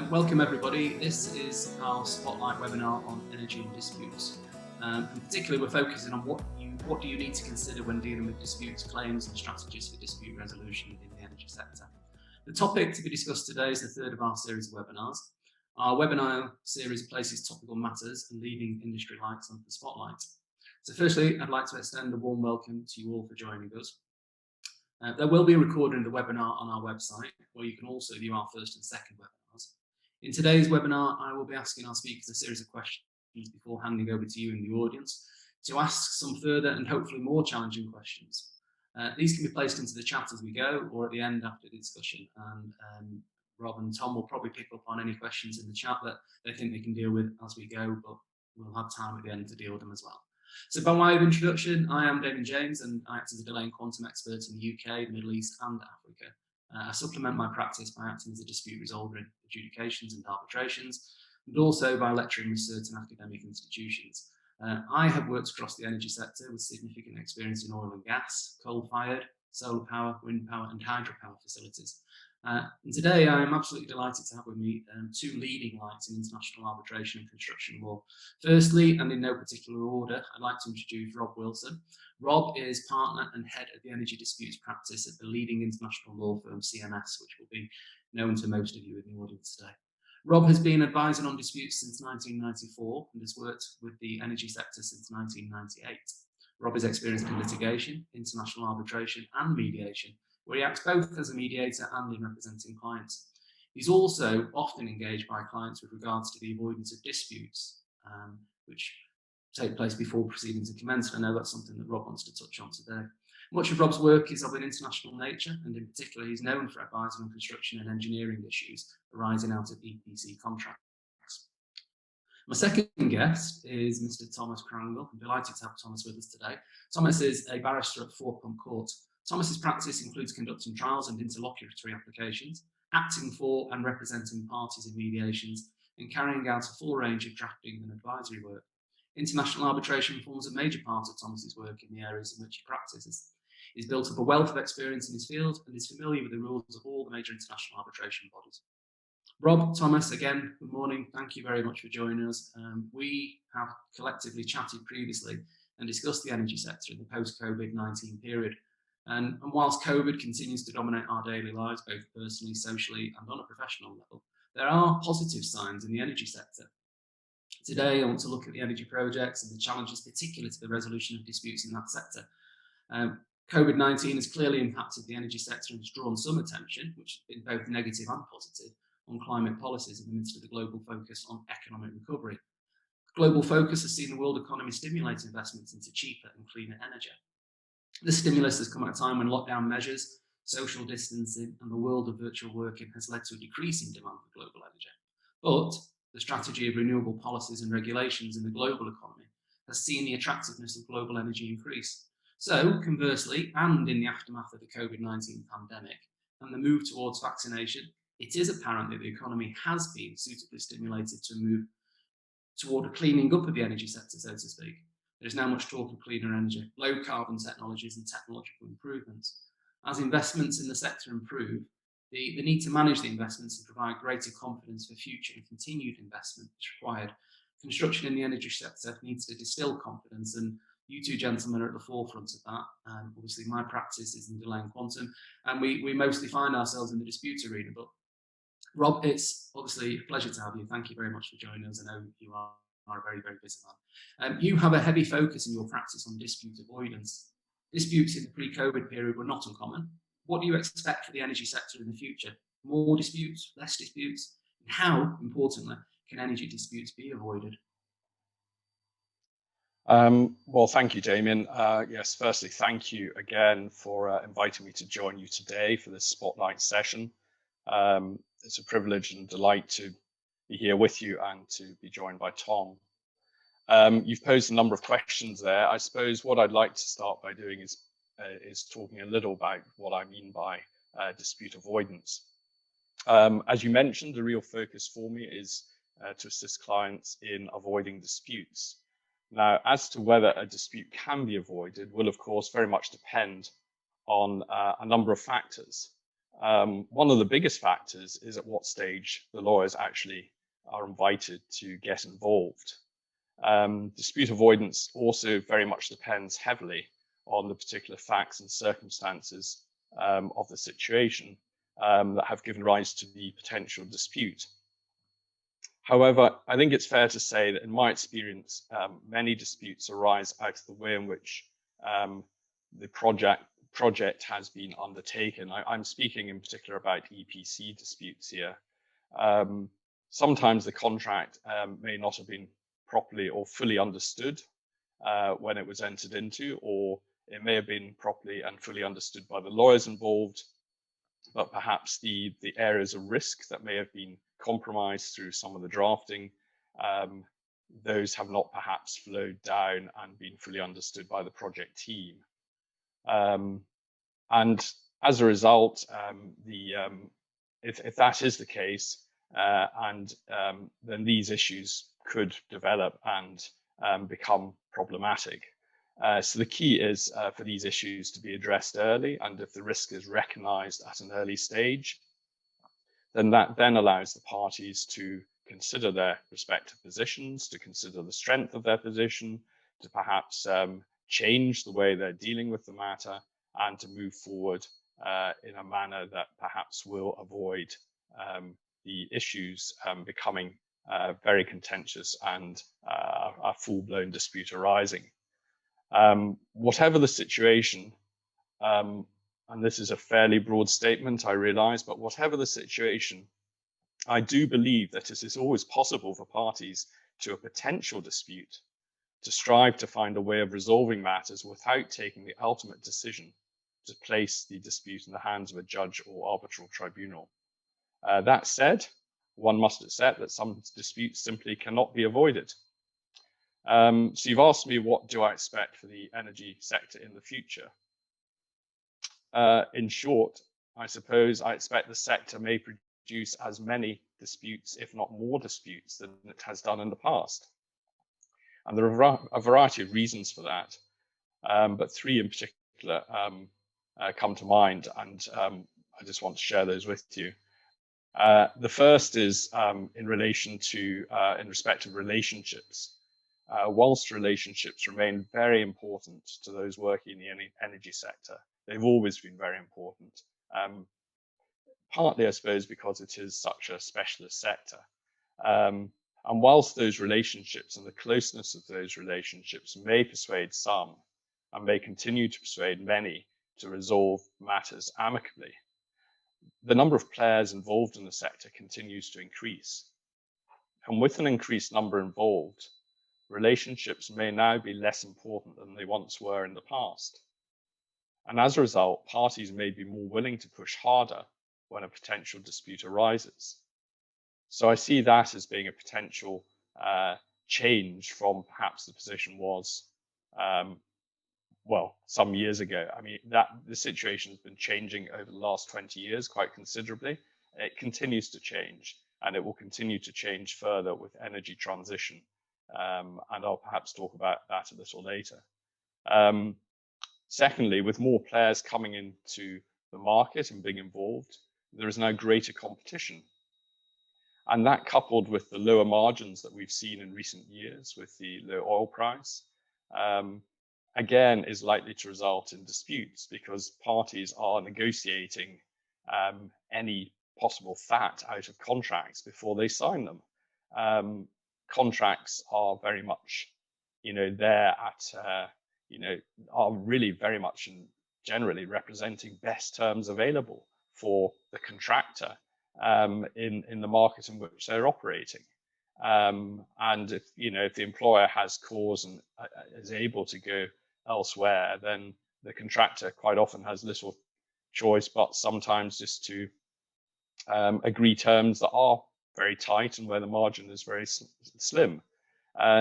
Welcome everybody. This is our spotlight webinar on energy and disputes. And particularly we're focusing on what do you need to consider when dealing with disputes, claims and strategies for dispute resolution within the energy sector. The topic to be discussed today is the third of our series of webinars. Our webinar series places topical matters and leading industry lights onto the spotlight. So firstly, I'd like to extend a warm welcome to you all for joining us. There will be a recording of the webinar on our website, where you can also view our first and second webinars. In today's webinar, I will be asking our speakers a series of questions before handing over to you in the audience to ask some further and hopefully more challenging questions. These can be placed into the chat as we go or at the end after the discussion, and Rob and Tom will probably pick up on any questions in the chat that they think they can deal with as we go, but we'll have time at the end to deal with them as well. So by way of introduction, I am Damian James and I act as a delay and quantum expert in the UK, the Middle East and Africa. I supplement my practice by acting as a dispute resolver in adjudications and arbitrations, and also by lecturing with certain academic institutions. I have worked across the energy sector with significant experience in oil and gas, coal-fired, solar power, wind power and hydropower facilities. And today I am absolutely delighted to have with me two leading lights in international arbitration and construction law. Firstly, and in no particular order, I'd like to introduce Rob Wilson. Rob is partner and head of the energy disputes practice at the leading international law firm CMS, which will be known to most of you in the audience today. Rob has been advising on disputes since 1994 and has worked with the energy sector since 1998. Rob is experienced in litigation, international arbitration and mediation, where he acts both as a mediator and in representing clients. He's also often engaged by clients with regards to the avoidance of disputes, which take place before proceedings are commenced. I know that's something that Rob wants to touch on today. Much of Rob's work is of an international nature, and in particular, he's known for advising on construction and engineering issues arising out of EPC contracts. My second guest is Mr. Thomas Crangle. I'm delighted to have Thomas with us today. Thomas is a barrister at Four Pump Court. Thomas's practice includes conducting trials and interlocutory applications, acting for and representing parties in mediations, and carrying out a full range of drafting and advisory work. International arbitration forms a major part of Thomas's work in the areas in which he practices. He's built up a wealth of experience in his field and is familiar with the rules of all the major international arbitration bodies. Rob, Thomas, again, good morning. Thank you very much for joining us. We have collectively chatted previously and discussed the energy sector in the post-COVID-19 period. And whilst COVID continues to dominate our daily lives, both personally, socially, and on a professional level, there are positive signs in the energy sector. Today, I want to look at the energy projects and the challenges particular to the resolution of disputes in that sector. COVID-19 has clearly impacted the energy sector and has drawn some attention, which has been both negative and positive, on climate policies in the midst of the global focus on economic recovery. Global focus has seen the world economy stimulate investments into cheaper and cleaner energy. This stimulus has come at a time when lockdown measures, social distancing, and the world of virtual working has led to a decrease in demand for global energy. But the strategy of renewable policies and regulations in the global economy has seen the attractiveness of global energy increase. So, conversely, and in the aftermath of the COVID-19 pandemic and the move towards vaccination, it is apparent that the economy has been suitably stimulated to move toward a cleaning up of the energy sector, so to speak. There is now much talk of cleaner energy, low carbon technologies and technological improvements. As investments in the sector improve, the need to manage the investments and provide greater confidence for future and continued investment is required. Construction in the energy sector needs to distill confidence, and you two gentlemen are at the forefront of that. Obviously, my practice is in delay and quantum, and we mostly find ourselves in the dispute arena. But Rob, it's obviously a pleasure to have you. Thank you very much for joining us. I know you are a very, very busy man. You have a heavy focus in your practice on dispute avoidance. Disputes in the pre-COVID period were not uncommon. What do you expect for the energy sector in the future? More disputes, less disputes? And how, importantly, can energy disputes be avoided? Well, thank you, Damien. Yes, firstly, thank you again for inviting me to join you today for this spotlight session. It's a privilege and delight to be here with you and to be joined by Tom. You've posed a number of questions there. I suppose what I'd like to start by doing is talking a little about what I mean by dispute avoidance. As you mentioned, the real focus for me is to assist clients in avoiding disputes. Now, as to whether a dispute can be avoided will, of course, very much depend on a number of factors. one of the biggest factors is at what stage the lawyers actually are invited to get involved. Dispute avoidance also very much depends heavily on the particular facts and circumstances of the situation that have given rise to the potential dispute. However, I think it's fair to say that in my experience, many disputes arise out of the way in which the project has been undertaken. I'm speaking in particular about EPC disputes here. Sometimes the contract may not have been properly or fully understood when it was entered into, or it may have been properly and fully understood by the lawyers involved, but perhaps the areas of risk that may have been compromised through some of the drafting, those have not perhaps flowed down and been fully understood by the project team. And as a result, if that is the case, then these issues could develop and become problematic. So the key is for these issues to be addressed early, and if the risk is recognized at an early stage, then that then allows the parties to consider their respective positions, to consider the strength of their position, to perhaps change the way they're dealing with the matter, and to move forward in a manner that perhaps will avoid the issues becoming very contentious and a full-blown dispute arising. Whatever the situation, and this is a fairly broad statement, I realize, but whatever the situation, I do believe that it is always possible for parties to a potential dispute to strive to find a way of resolving matters without taking the ultimate decision to place the dispute in the hands of a judge or arbitral tribunal. That said, one must accept that some disputes simply cannot be avoided. So you've asked me, what do I expect for the energy sector in the future? In short, I suppose I expect the sector may produce as many disputes, if not more disputes, than it has done in the past. And there are a variety of reasons for that, but three in particular come to mind, and I just want to share those with you. The first is in respect of relationships. Whilst relationships remain very important to those working in the energy sector, they've always been very important, partly, I suppose, because it is such a specialist sector. And whilst those relationships and the closeness of those relationships may persuade some and may continue to persuade many to resolve matters amicably, the number of players involved in the sector continues to increase. And with an increased number involved, relationships may now be less important than they once were in the past. And as a result, parties may be more willing to push harder when a potential dispute arises. So I see that as being a potential change from perhaps the position was, well, some years ago. I mean, the situation has been changing over the last 20 years quite considerably. It continues to change, and it will continue to change further with energy transition. And I'll perhaps talk about that a little later. Secondly, with more players coming into the market and being involved, there is now greater competition. And that, coupled with the lower margins that we've seen in recent years with the low oil price, again, is likely to result in disputes because parties are negotiating any possible fat out of contracts before they sign them. Contracts are very much, there at, are really very much and generally representing best terms available for the contractor in the market in which they're operating. And if the employer has cause and is able to go elsewhere, then the contractor quite often has little choice but sometimes just to agree terms that are very tight and where the margin is very slim.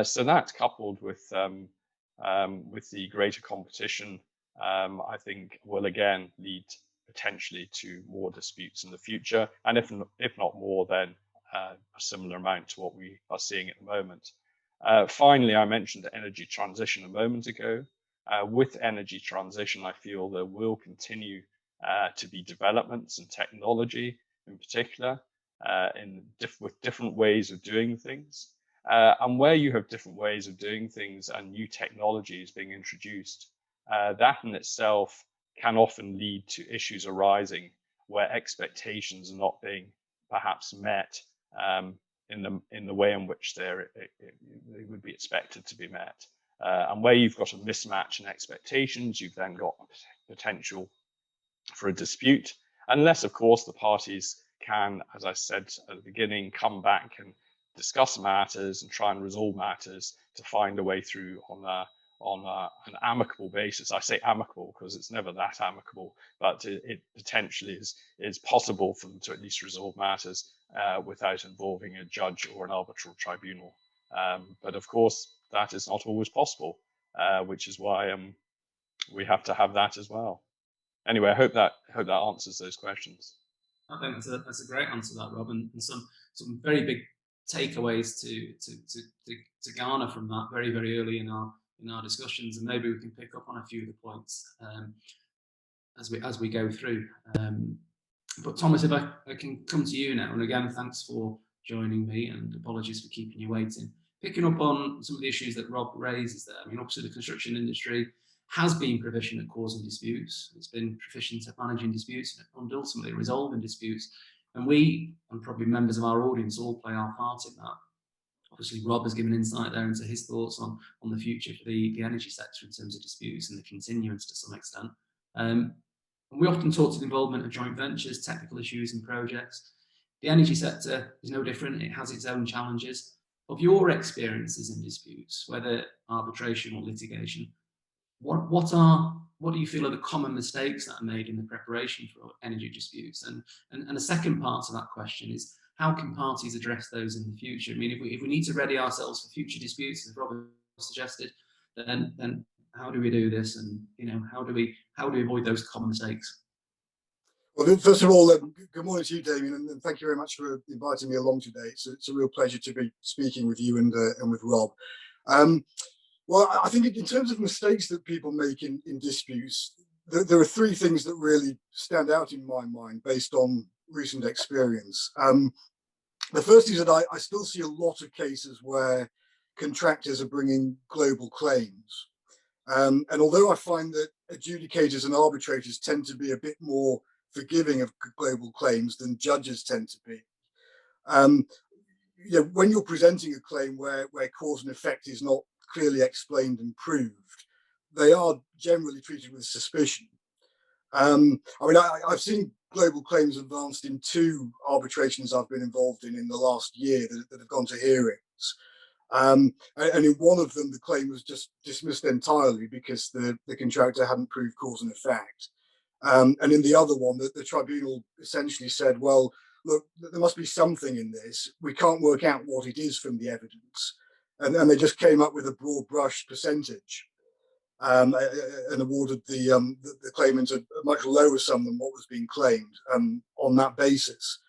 So that, coupled with the greater competition, I think will again lead potentially to more disputes in the future, and if not more, then a similar amount to what we are seeing at the moment. Finally, I mentioned energy transition a moment ago. With energy transition, I feel there will continue to be developments and technology in particular, with different ways of doing things. And where you have different ways of doing things and new technologies being introduced, that in itself can often lead to issues arising where expectations are not being perhaps met in the way in which they would be expected to be met. And where you've got a mismatch in expectations, you've then got potential for a dispute, unless, of course, the parties can, as I said at the beginning, come back and discuss matters and try and resolve matters to find a way through on an amicable basis. I say amicable because it's never that amicable, but it potentially is possible for them to at least resolve matters without involving a judge or an arbitral tribunal. But of course, that is not always possible, which is why we have to have that as well. Anyway, I hope that answers those questions. I think that's a great answer to that, Rob, and some very big takeaways to garner from that very, very early in our discussions, and maybe we can pick up on a few of the points as we go through. But Thomas, if I can come to you now, and again, thanks for joining me, and apologies for keeping you waiting. Picking up on some of the issues that Rob raises there, I mean, obviously the construction industry has been proficient at causing disputes. It's been proficient at managing disputes and ultimately resolving disputes. And we, and probably members of our audience, all play our part in that. Obviously, Rob has given insight there into his thoughts on the future for the energy sector in terms of disputes and the continuance to some extent. And we often talk to the involvement of joint ventures, technical issues and projects. The energy sector is no different. It has its own challenges. Of your experiences in disputes, whether arbitration or litigation, what do you feel are the common mistakes that are made in the preparation for energy disputes? And the second part of that question is, how can parties address those in the future? I mean, if we need to ready ourselves for future disputes, as Robert suggested, then how do we do this? And how do we avoid those common mistakes? Well, first of all, good morning to you, Damian, and thank you very much for inviting me along today. It's a real pleasure to be speaking with you and with Rob. Well, I think in terms of mistakes that people make in disputes, there are three things that really stand out in my mind based on recent experience. The first is that I still see a lot of cases where contractors are bringing global claims. And although I find that adjudicators and arbitrators tend to be a bit more forgiving of global claims than judges tend to be, when you're presenting a claim where cause and effect is not clearly explained and proved, they are generally treated with suspicion. I mean, I've seen global claims advanced in 2 arbitrations I've been involved in the last year that have gone to hearings. And in one of them, the claim was just dismissed entirely because the contractor hadn't proved cause and effect. And in the other one, the tribunal essentially said, well, look, there must be something in this. We can't work out what it is from the evidence. And they just came up with a broad brush percentage and awarded the claimant a much lower sum than what was being claimed on that basis.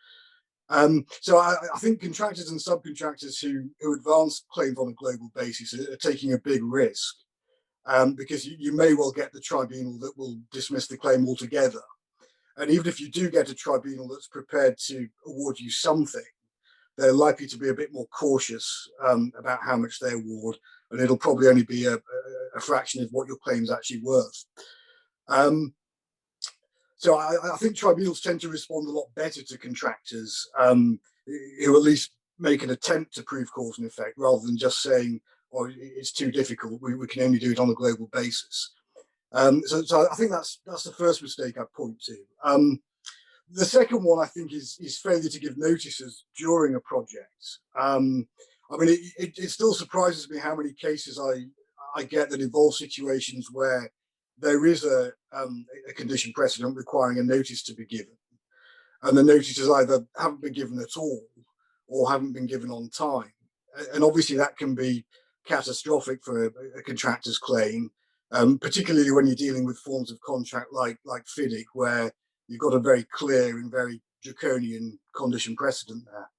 So I think contractors and subcontractors who advance claims on a global basis are taking a big risk, because you may well get the tribunal that will dismiss the claim altogether. And even if you do get a tribunal that's prepared to award you something, they're likely to be a bit more cautious about how much they award, and it'll probably only be a fraction of what your claim's actually worth. So I think tribunals tend to respond a lot better to contractors who at least make an attempt to prove cause and effect, rather than just saying, oh, it's too difficult, we can only do it on a global basis. So I think that's the first mistake I'd point to. The second one, I think, is failure to give notices during a project. I mean, it still surprises me how many cases I get that involve situations where there is a condition precedent requiring a notice to be given, and the notices either haven't been given at all or haven't been given on time. And obviously that can be catastrophic for a contractor's claim, particularly when you're dealing with forms of contract like Fidic, where you've got a very clear and very draconian condition precedent there.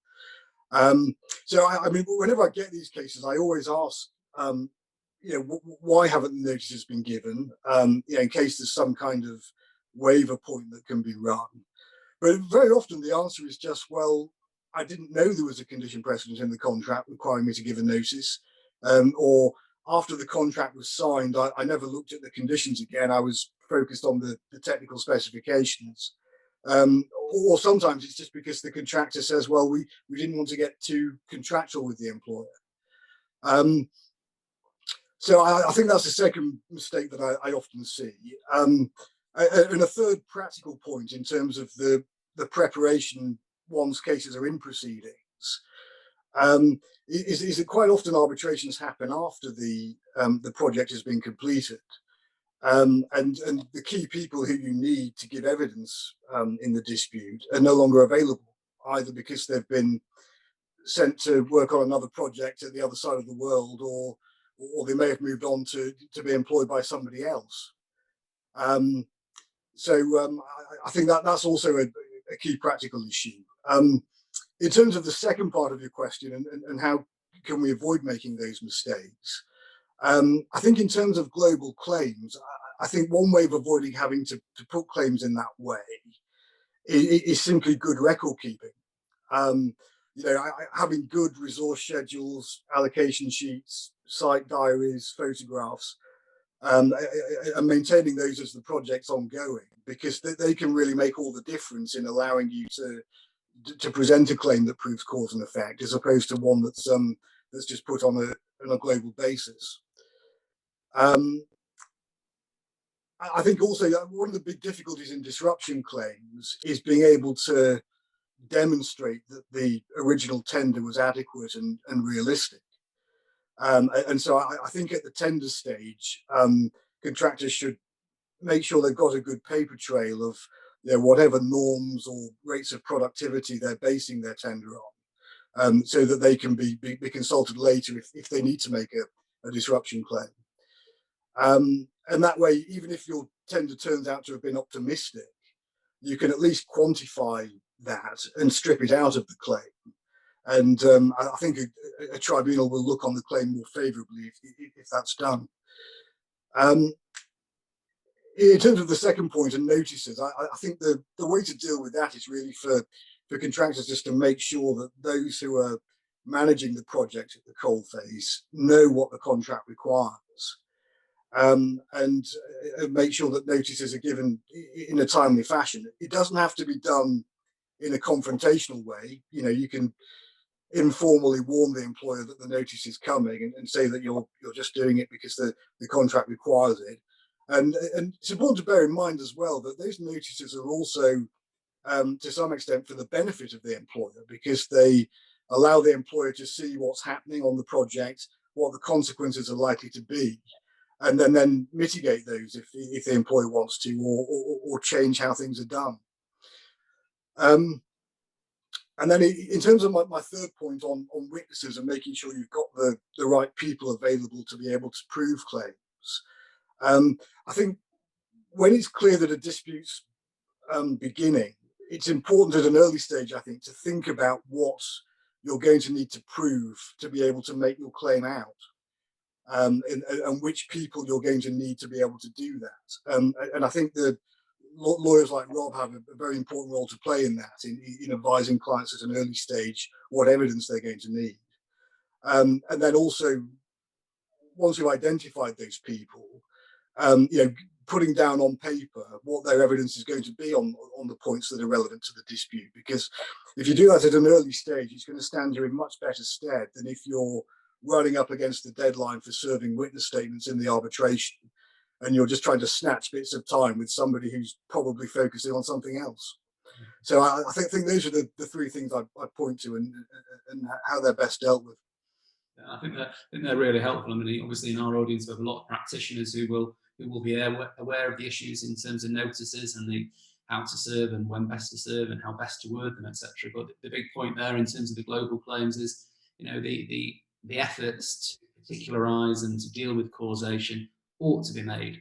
So I mean, whenever I get these cases, I always ask, why haven't the notices been given? In case there's some kind of waiver point that can be run. But very often the answer is just, well, I didn't know there was a condition precedent in the contract requiring me to give a notice, or after the contract was signed, I never looked at the conditions again. I was focused on the technical specifications. Or sometimes it's just because the contractor says, well, we didn't want to get too contractual with the employer. So I think that's the second mistake that I often see. And a third practical point in terms of the preparation once cases are in proceedings is that quite often arbitrations happen after the project has been completed. And the key people who you need to give evidence in the dispute are no longer available, either because they've been sent to work on another project at the other side of the world, or they may have moved on to be employed by somebody else. So I think that's also a key practical issue. In terms of the second part of your question, and how can we avoid making those mistakes, I think in terms of global claims, I think one way of avoiding having to put claims in that way is simply good record keeping. You know, having good resource schedules, allocation sheets, site diaries, photographs, and maintaining those as the project's ongoing, because they can really make all the difference in allowing you to present a claim that proves cause and effect, as opposed to one that's just put on a global basis. I think also one of the big difficulties in disruption claims is being able to demonstrate that the original tender was adequate and realistic. And so I think at the tender stage, contractors should make sure they've got a good paper trail of, you know, whatever norms or rates of productivity they're basing their tender on, so that they can be consulted later if they need to make a disruption claim. And that way, even if your tender turns out to have been optimistic, you can at least quantify that and strip it out of the claim. And I think a tribunal will look on the claim more favourably if that's done. In terms of the second point and notices, I think the way to deal with that is really for contractors just to make sure that those who are managing the project at the coal phase know what the contract requires. And make sure that notices are given in a timely fashion. It doesn't have to be done in a confrontational way. You know, you can informally warn the employer that the notice is coming and say that you're just doing it because the contract requires it. And it's important to bear in mind as well that those notices are also, to some extent, for the benefit of the employer, because they allow the employer to see what's happening on the project, what the consequences are likely to be, and then mitigate those if the employer wants to, or change how things are done. And then in terms of my third point on witnesses and making sure you've got the right people available to be able to prove claims, I think when it's clear that a dispute's beginning, it's important at an early stage, I think, to think about what you're going to need to prove to be able to make your claim out. And which people you're going to need to be able to do that. And I think the lawyers like Rob have a very important role to play in that, in advising clients at an early stage what evidence they're going to need. And then also, once you've identified those people, you know, putting down on paper what their evidence is going to be on the points that are relevant to the dispute. Because if you do that at an early stage, it's going to stand you in much better stead than if you're running up against the deadline for serving witness statements in the arbitration, and you're just trying to snatch bits of time with somebody who's probably focusing on something else. So I think those are the three things I point to, and how they're best dealt with. Yeah, I think they're really helpful. I mean, obviously in our audience we have a lot of practitioners who will be aware of the issues in terms of notices and how to serve and when best to serve and how best to word them, etc. But the big point there in terms of the global claims is, you know, the efforts to particularize and to deal with causation ought to be made,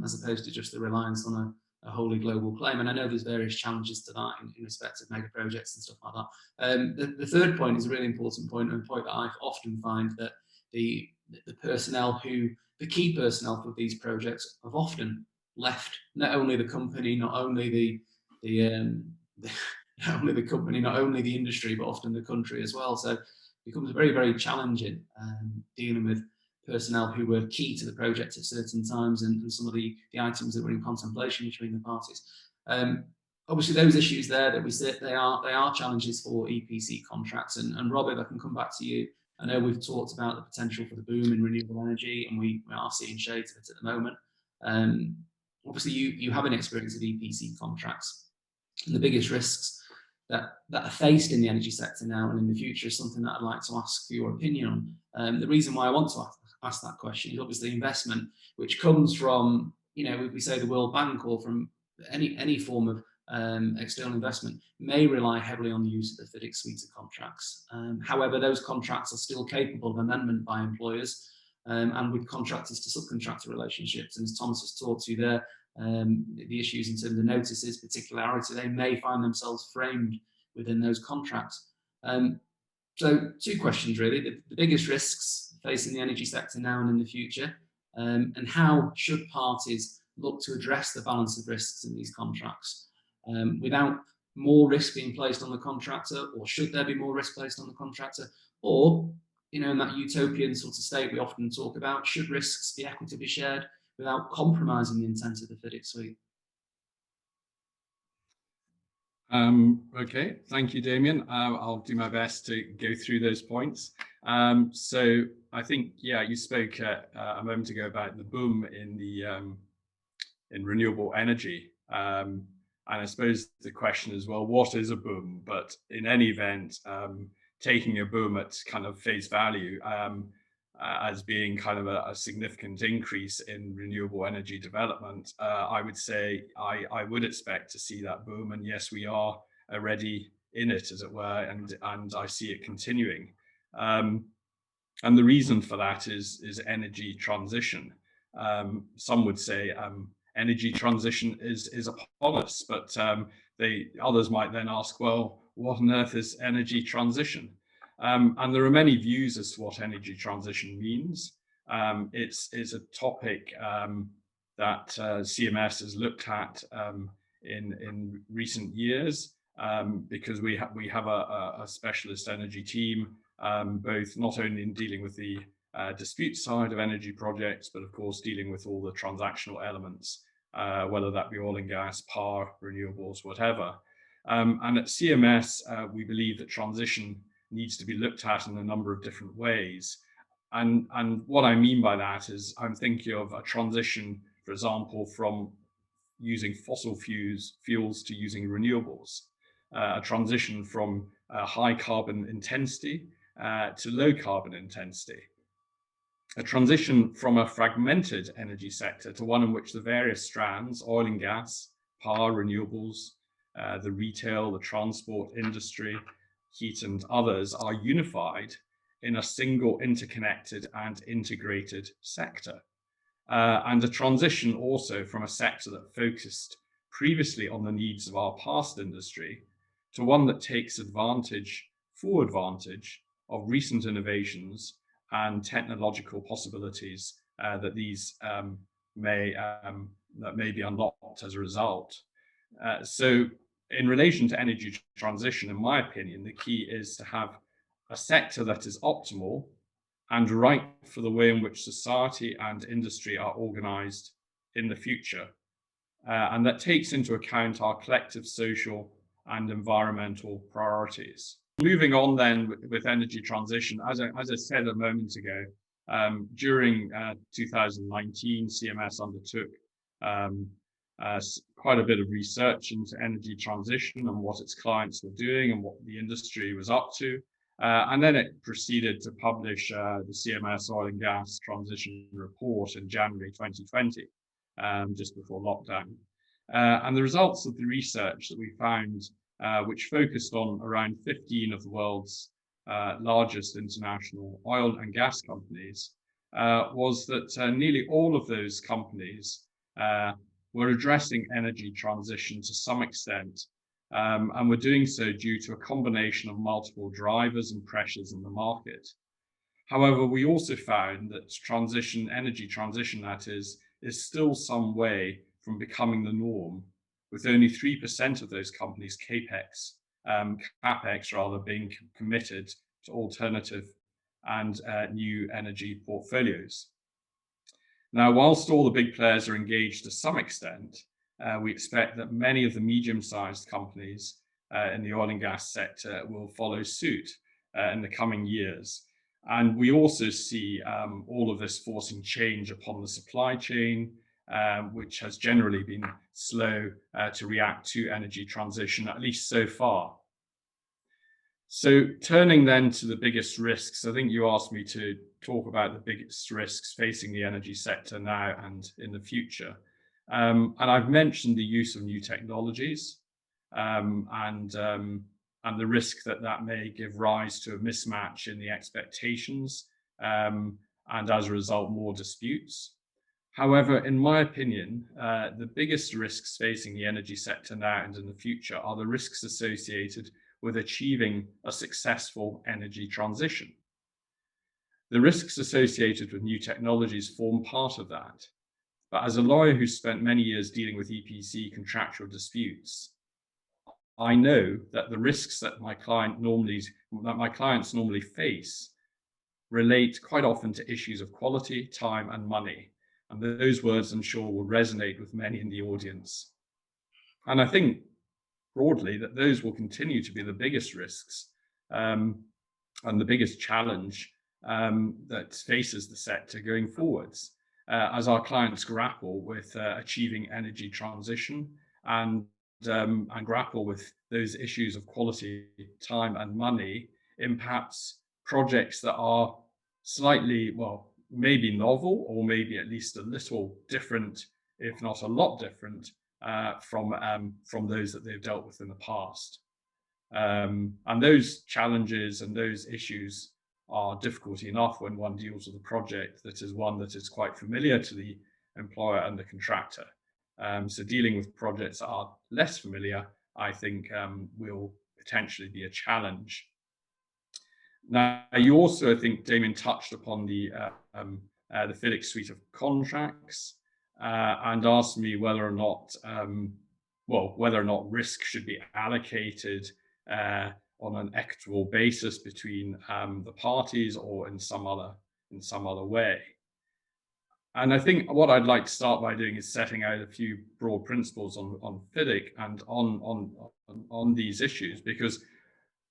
as opposed to just the reliance on a wholly global claim. And I know there's various challenges to that in respect of mega projects and stuff like that. The third point is a really important point, and a point that I often find that the personnel the key personnel for these projects have often left not only the company, not only not only the company, not only the industry, but often the country as well. So it becomes very, very challenging dealing with personnel who were key to the project at certain times, and some of the items that were in contemplation between the parties. Obviously, those issues there that we sit, they are challenges for EPC contracts. And Rob, if I can come back to you, I know we've talked about the potential for the boom in renewable energy, and we are seeing shades of it at the moment. Obviously, you have an experience of EPC contracts, and the biggest risks that are faced in the energy sector now and in the future is something that I'd like to ask for your opinion on. The reason why I want to ask that question is obviously investment, which comes from, we say the World Bank, or from any form of external investment, may rely heavily on the use of the Fidic suite of contracts. However, those contracts are still capable of amendment by employers, and with contractors to subcontractor relationships. And as Thomas has talked to there, the issues in terms of notices, particularity, they may find themselves framed within those contracts. So two questions really: the biggest risks facing the energy sector now and in the future, and how should parties look to address the balance of risks in these contracts without more risk being placed on the contractor, or should there be more risk placed on the contractor? Or, in that utopian sort of state we often talk about, should risks be equitably shared without compromising the intent of the Fidic suite? Okay, thank you, Damian. I'll do my best to go through those points. So I think, you spoke a moment ago about the boom in in renewable energy. And I suppose the question is, well, what is a boom? But in any event, taking a boom at kind of face value as being kind of a significant increase in renewable energy development, I would say I would expect to see that boom. And yes, we are already in it, as it were, and I see it continuing. And the reason for that is energy transition. Some would say energy transition is upon us, but others might then ask, well, what on earth is energy transition? And there are many views as to what energy transition means. It's a topic that CMS has looked at in recent years, because we have a specialist energy team, both not only in dealing with the dispute side of energy projects, but of course dealing with all the transactional elements, whether that be oil and gas, power, renewables, whatever. And at CMS, we believe that transition needs to be looked at in a number of different ways. And what I mean by that is I'm thinking of a transition, for example, from using fossil fuels to using renewables, a transition from high carbon intensity to low carbon intensity, a transition from a fragmented energy sector to one in which the various strands, oil and gas, power, renewables, the retail, the transport industry, heat and others, are unified in a single interconnected and integrated sector. And a transition also from a sector that focused previously on the needs of our past industry to one that takes full advantage of recent innovations and technological possibilities that these may be unlocked as a result. So in relation to energy transition, in my opinion, the key is to have a sector that is optimal and right for the way in which society and industry are organized in the future, and that takes into account our collective social and environmental priorities. Moving on then with energy transition, as I said a moment ago, during 2019, CMS undertook quite a bit of research into energy transition and what its clients were doing and what the industry was up to. And then it proceeded to publish the CMS Oil and Gas Transition Report in January 2020, just before lockdown. And the results of the research that we found, which focused on around 15 of the world's largest international oil and gas companies, was that nearly all of those companies were addressing energy transition to some extent, and were doing so due to a combination of multiple drivers and pressures in the market. However, we also found that energy transition, that is still some way from becoming the norm, with only 3% of those companies' capex, capex rather, being committed to alternative and new energy portfolios. Now, whilst all the big players are engaged to some extent, we expect that many of the medium-sized companies in the oil and gas sector will follow suit in the coming years. And we also see all of this forcing change upon the supply chain, which has generally been slow to react to energy transition, at least so far. So turning then to the biggest risks, I think you asked me to talk about the biggest risks facing the energy sector now and in the future. And I've mentioned the use of new technologies and the risk that that may give rise to a mismatch in the expectations and as a result, more disputes. However, in my opinion, the biggest risks facing the energy sector now and in the future are the risks associated with achieving a successful energy transition. The risks associated with new technologies form part of that. But as a lawyer who spent many years dealing with EPC contractual disputes, I know that the risks that my clients normally face relate quite often to issues of quality, time, and money. And those words, I'm sure, will resonate with many in the audience. And I think broadly that those will continue to be the biggest risks and the biggest challenge that faces the sector going forwards as our clients grapple with achieving energy transition and grapple with those issues of quality, time, and money in perhaps projects that are slightly, well, maybe novel or maybe at least a little different, if not a lot different, from those that they've dealt with in the past. And those challenges and those issues are difficult enough when one deals with a project that is one that is quite familiar to the employer and the contractor. So dealing with projects that are less familiar, I think, will potentially be a challenge. Now, you also, I think, Damian, touched upon the Fidic suite of contracts and asked me whether or not, whether or not risk should be allocated on an equitable basis between the parties or in some other way. And I think what I'd like to start by doing is setting out a few broad principles on Fidic and on these issues, because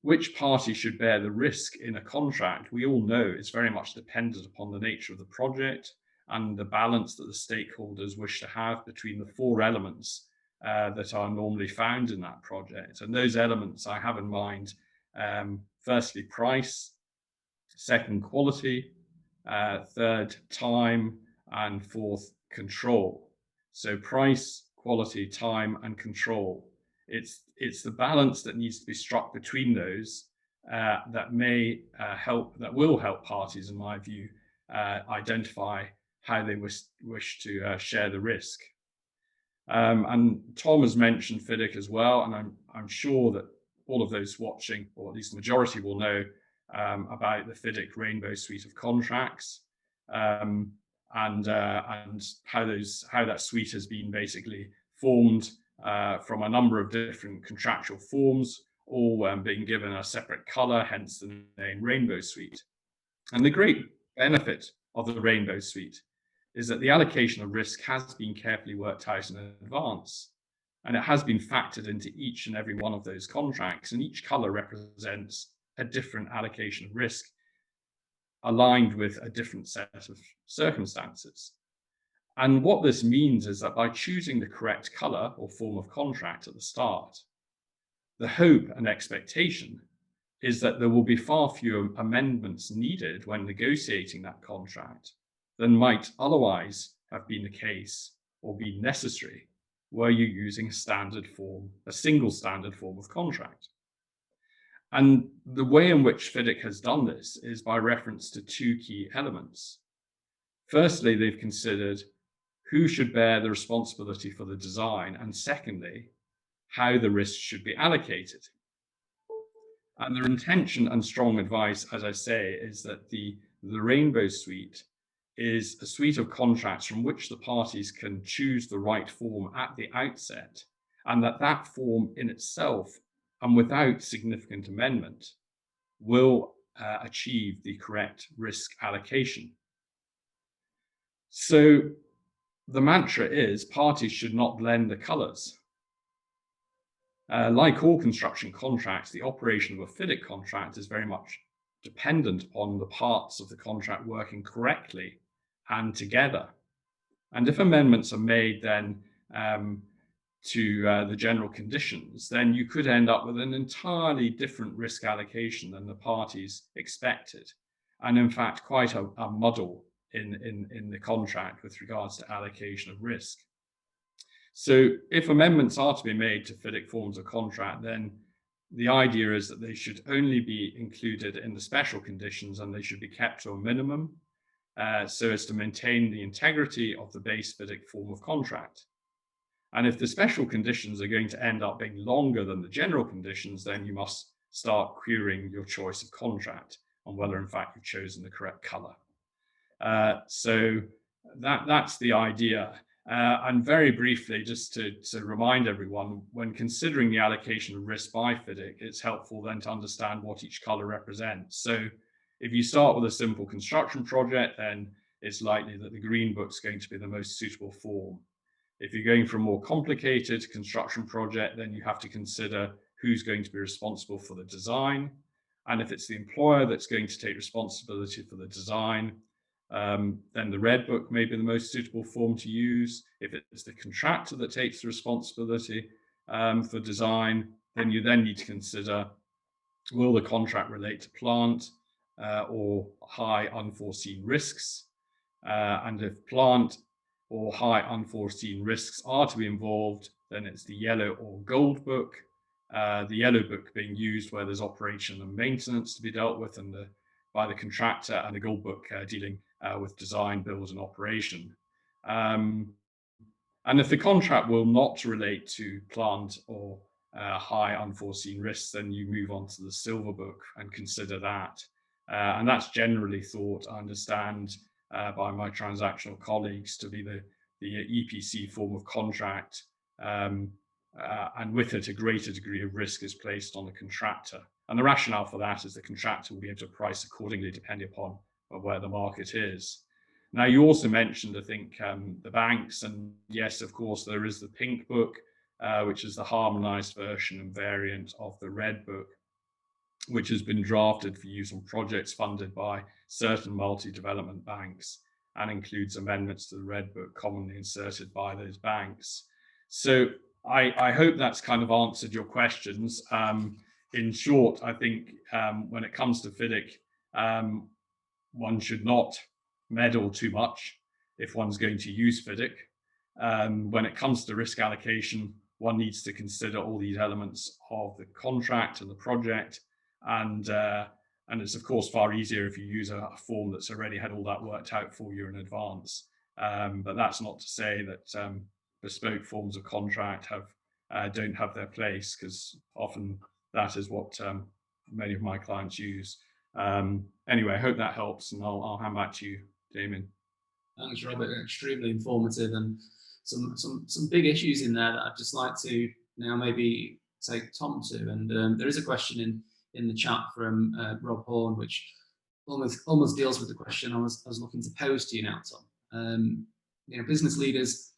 which party should bear the risk in a contract, we all know is very much dependent upon the nature of the project and the balance that the stakeholders wish to have between the four elements that are normally found in that project. And those elements I have in mind, firstly, price, second, quality, third, time, and fourth, control. So price, quality, time, and control. It's the balance that needs to be struck between those that will help parties, in my view, identify how they wish to share the risk. And Tom has mentioned Fidic as well, and I'm sure that all of those watching, or at least the majority, will know about the Fidic Rainbow suite of contracts and how that suite has been basically formed from a number of different contractual forms, all being given a separate color, hence the name Rainbow Suite. And the great benefit of the Rainbow Suite is that the allocation of risk has been carefully worked out in advance, and it has been factored into each and every one of those contracts, and each color represents a different allocation of risk aligned with a different set of circumstances. And what this means is that by choosing the correct color or form of contract at the start, the hope and expectation is that there will be far fewer amendments needed when negotiating that contract than might otherwise have been the case or be necessary were you using a single standard form of contract. And the way in which Fidic has done this is by reference to two key elements. Firstly, they've considered who should bear the responsibility for the design, and secondly, how the risk should be allocated. And their intention and strong advice, as I say, is that the Rainbow Suite is a suite of contracts from which the parties can choose the right form at the outset, and that form in itself, and without significant amendment, will achieve the correct risk allocation. So the mantra is parties should not blend the colours. Like all construction contracts, the operation of a Fidic contract is very much dependent upon the parts of the contract working correctly and together. And if amendments are made then to the general conditions, then you could end up with an entirely different risk allocation than the parties expected. And in fact, quite a muddle in the contract with regards to allocation of risk. So if amendments are to be made to Fidic forms of contract, then the idea is that they should only be included in the special conditions, and they should be kept to a minimum so as to maintain the integrity of the base Fidic form of contract. And if the special conditions are going to end up being longer than the general conditions, then you must start querying your choice of contract on whether in fact you've chosen the correct colour. So that's the idea. And very briefly, just to remind everyone, when considering the allocation of risk by Fidic, it's helpful then to understand what each colour represents. So if you start with a simple construction project, then it's likely that the green book's going to be the most suitable form. If you're going for a more complicated construction project, then you have to consider who's going to be responsible for the design. And if it's the employer that's going to take responsibility for the design, then the red book may be the most suitable form to use. If it's the contractor that takes the responsibility for design, then you then need to consider, will the contract relate to plant or high unforeseen risks? And if plant or high unforeseen risks are to be involved, then it's the yellow or gold book. The yellow book being used where there's operation and maintenance to be dealt with and by the contractor, and the gold book dealing with design, build and operation. And if the contract will not relate to plant or high unforeseen risks, then you move on to the silver book and consider that. And that's generally thought, I understand, by my transactional colleagues to be the EPC form of contract, and with it a greater degree of risk is placed on the contractor. And the rationale for that is the contractor will be able to price accordingly depending upon where the market is. Now, you also mentioned, I think, the banks, and yes, of course, there is the pink book, which is the harmonized version and variant of the red book, which has been drafted for use on projects funded by certain multi-development banks and includes amendments to the red book commonly inserted by those banks. So I hope that's kind of answered your questions. In short, I think when it comes to Fidic, one should not meddle too much if one's going to use Fidic. When it comes to risk allocation, one needs to consider all these elements of the contract and the project, and it's of course far easier if you use a form that's already had all that worked out for you in advance. But that's not to say that bespoke forms of contract don't have their place, because often that is what many of my clients use. Anyway, I hope that helps, and I'll hand back to you, Damian. Thanks, Robert. Extremely informative, and some big issues in there that I'd just like to now maybe take Tom to. And there is a question in the chat from Rob Horn, which almost deals with the question I was looking to pose to you now, Tom. Business leaders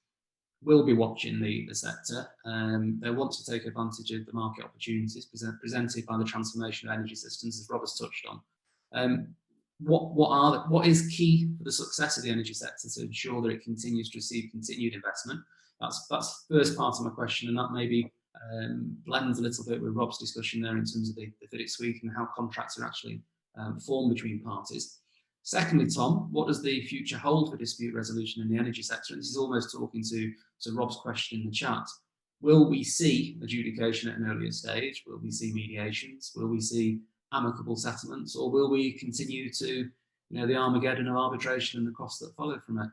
will be watching the sector. They want to take advantage of the market opportunities presented by the transformation of energy systems, as Robert's touched on. What is key for the success of the energy sector to ensure that it continues to receive continued investment? That's the first part of my question, and that maybe blends a little bit with Rob's discussion there in terms of the Fidic suite and how contracts are actually formed between parties. Secondly, Tom, what does the future hold for dispute resolution in the energy sector? And this is almost talking to Rob's question in the chat. Will we see adjudication at an earlier stage? Will we see mediations? Will we see amicable settlements? Or will we continue to, the Armageddon of arbitration and the costs that follow from it?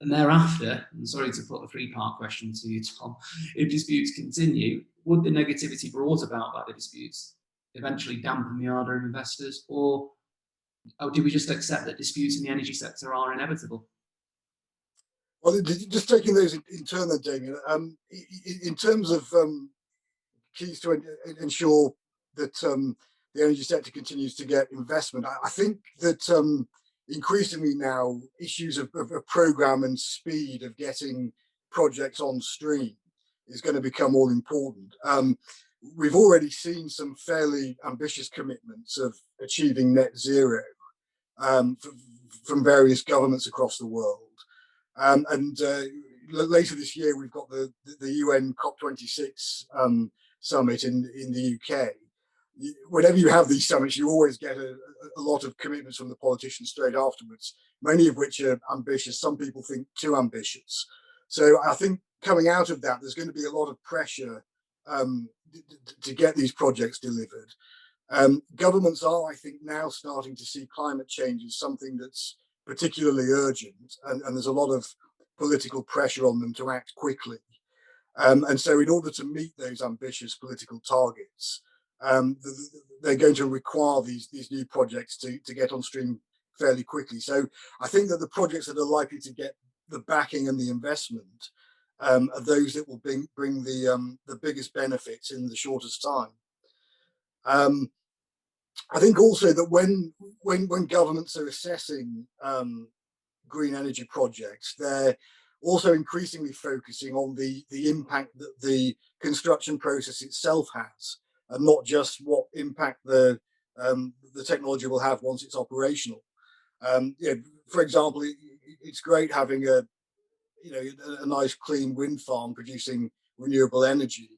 And thereafter, and sorry to put a three-part question to you, Tom, if disputes continue, would the negativity brought about by the disputes eventually dampen the ardour of investors, or Oh, do we just accept that disputes in the energy sector are inevitable? Well, just taking those in turn then, Damian, in terms of keys to ensure that the energy sector continues to get investment, I think that increasingly now issues of program and speed of getting projects on stream is going to become all important. We've already seen some fairly ambitious commitments of achieving net zero from various governments across the world. Later this year, we've got the UN COP26 summit in the UK. Whenever you have these summits, you always get a lot of commitments from the politicians straight afterwards, many of which are ambitious. Some people think too ambitious. So I think coming out of that, there's going to be a lot of pressure to get these projects delivered. Governments are, I think, now starting to see climate change as something that's particularly urgent, and there's a lot of political pressure on them to act quickly. And so in order to meet those ambitious political targets, they're going to require these new projects to get on stream fairly quickly. So I think that the projects that are likely to get the backing and the investment are those that will bring the biggest benefits in the shortest time. I think also that when governments are assessing green energy projects, they're also increasingly focusing on the impact that the construction process itself has, and not just what impact the technology will have once it's operational. For example, it's great having a nice clean wind farm producing renewable energy,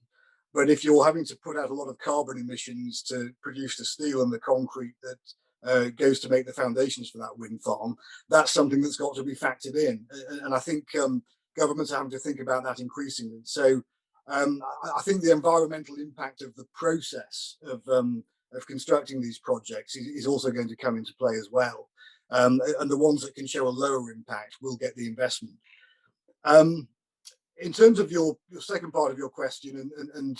but if you're having to put out a lot of carbon emissions to produce the steel and the concrete that goes to make the foundations for that wind farm, that's something that's got to be factored in. And I think governments are having to think about that increasingly. So I think the environmental impact of the process of constructing these projects is also going to come into play as well. And the ones that can show a lower impact will get the investment. In terms of your second part of your question and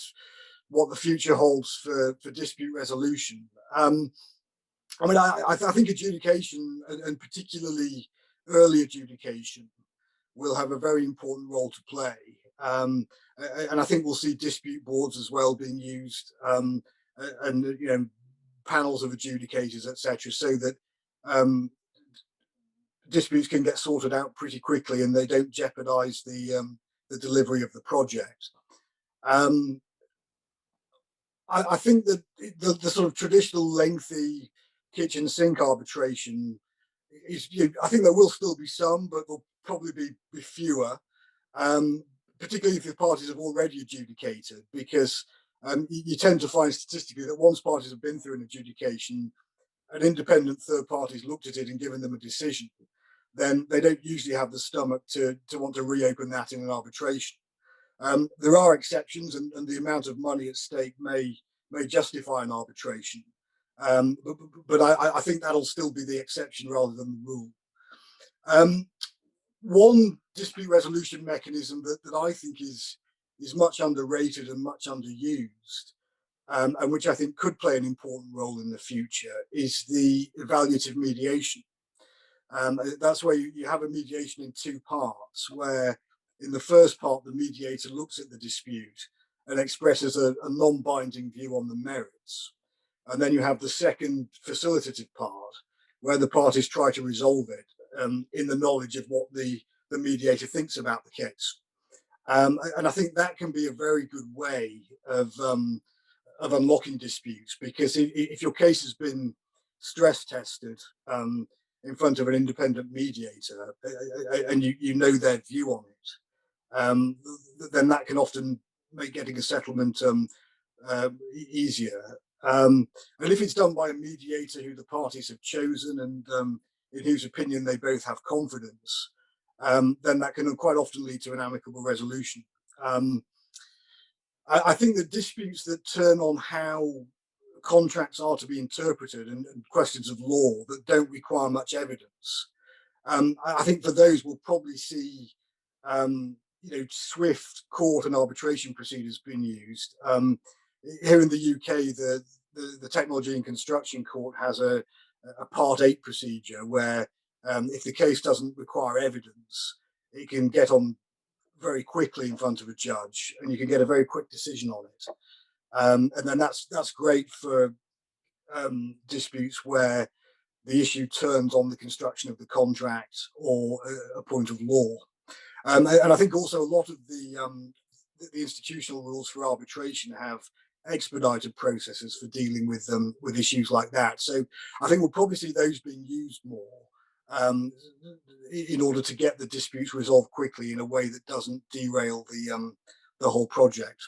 what the future holds for dispute resolution, I think adjudication, and particularly early adjudication, will have a very important role to play. And I think we'll see dispute boards as well being used, and panels of adjudicators, etc., so that disputes can get sorted out pretty quickly and they don't jeopardize the delivery of the project. I think that the sort of traditional lengthy kitchen sink arbitration is, I think there will still be some, but there'll probably be fewer, particularly if the parties have already adjudicated, because you tend to find statistically that once parties have been through an adjudication, an independent third party's looked at it and given them a decision, then they don't usually have the stomach to want to reopen that in an arbitration. There are exceptions, and the amount of money at stake may justify an arbitration. But I think that'll still be the exception rather than the rule. One dispute resolution mechanism that I think is much underrated and much underused, and which I think could play an important role in the future, is the evaluative mediation. That's where you have a mediation in two parts, where in the first part, the mediator looks at the dispute and expresses a non-binding view on the merits. And then you have the second facilitative part, where the parties try to resolve it in the knowledge of what the mediator thinks about the case. And I think that can be a very good way of unlocking disputes, because if your case has been stress tested in front of an independent mediator, and you know their view on it, then that can often make getting a settlement easier. And if it's done by a mediator who the parties have chosen and in whose opinion they both have confidence, then that can quite often lead to an amicable resolution. I think that disputes that turn on how contracts are to be interpreted and questions of law that don't require much evidence, I think for those we'll probably see swift court and arbitration procedures being used. Here in the UK, the Technology and Construction Court has a a Part 8 procedure where if the case doesn't require evidence, it can get on very quickly in front of a judge, and you can get a very quick decision on it. And then that's great for disputes where the issue turns on the construction of the contract or a point of law. And I think also a lot of the institutional rules for arbitration have expedited processes for dealing with issues like that. So I think we'll probably see those being used more in order to get the disputes resolved quickly in a way that doesn't derail the whole project.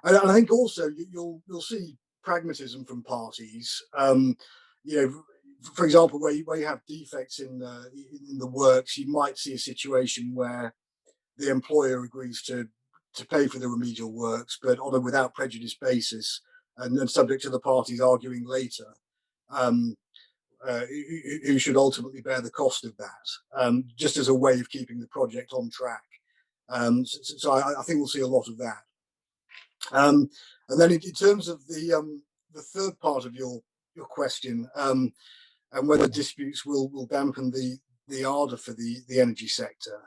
And I think also you'll see pragmatism from parties. For example, where you have defects in the works, you might see a situation where the employer agrees to pay for the remedial works, but on a without prejudice basis, and then subject to the parties arguing later who should ultimately bear the cost of that, just as a way of keeping the project on track. So I think we'll see a lot of that. And then in terms of the third part of your question, and whether disputes will dampen the ardour for the energy sector,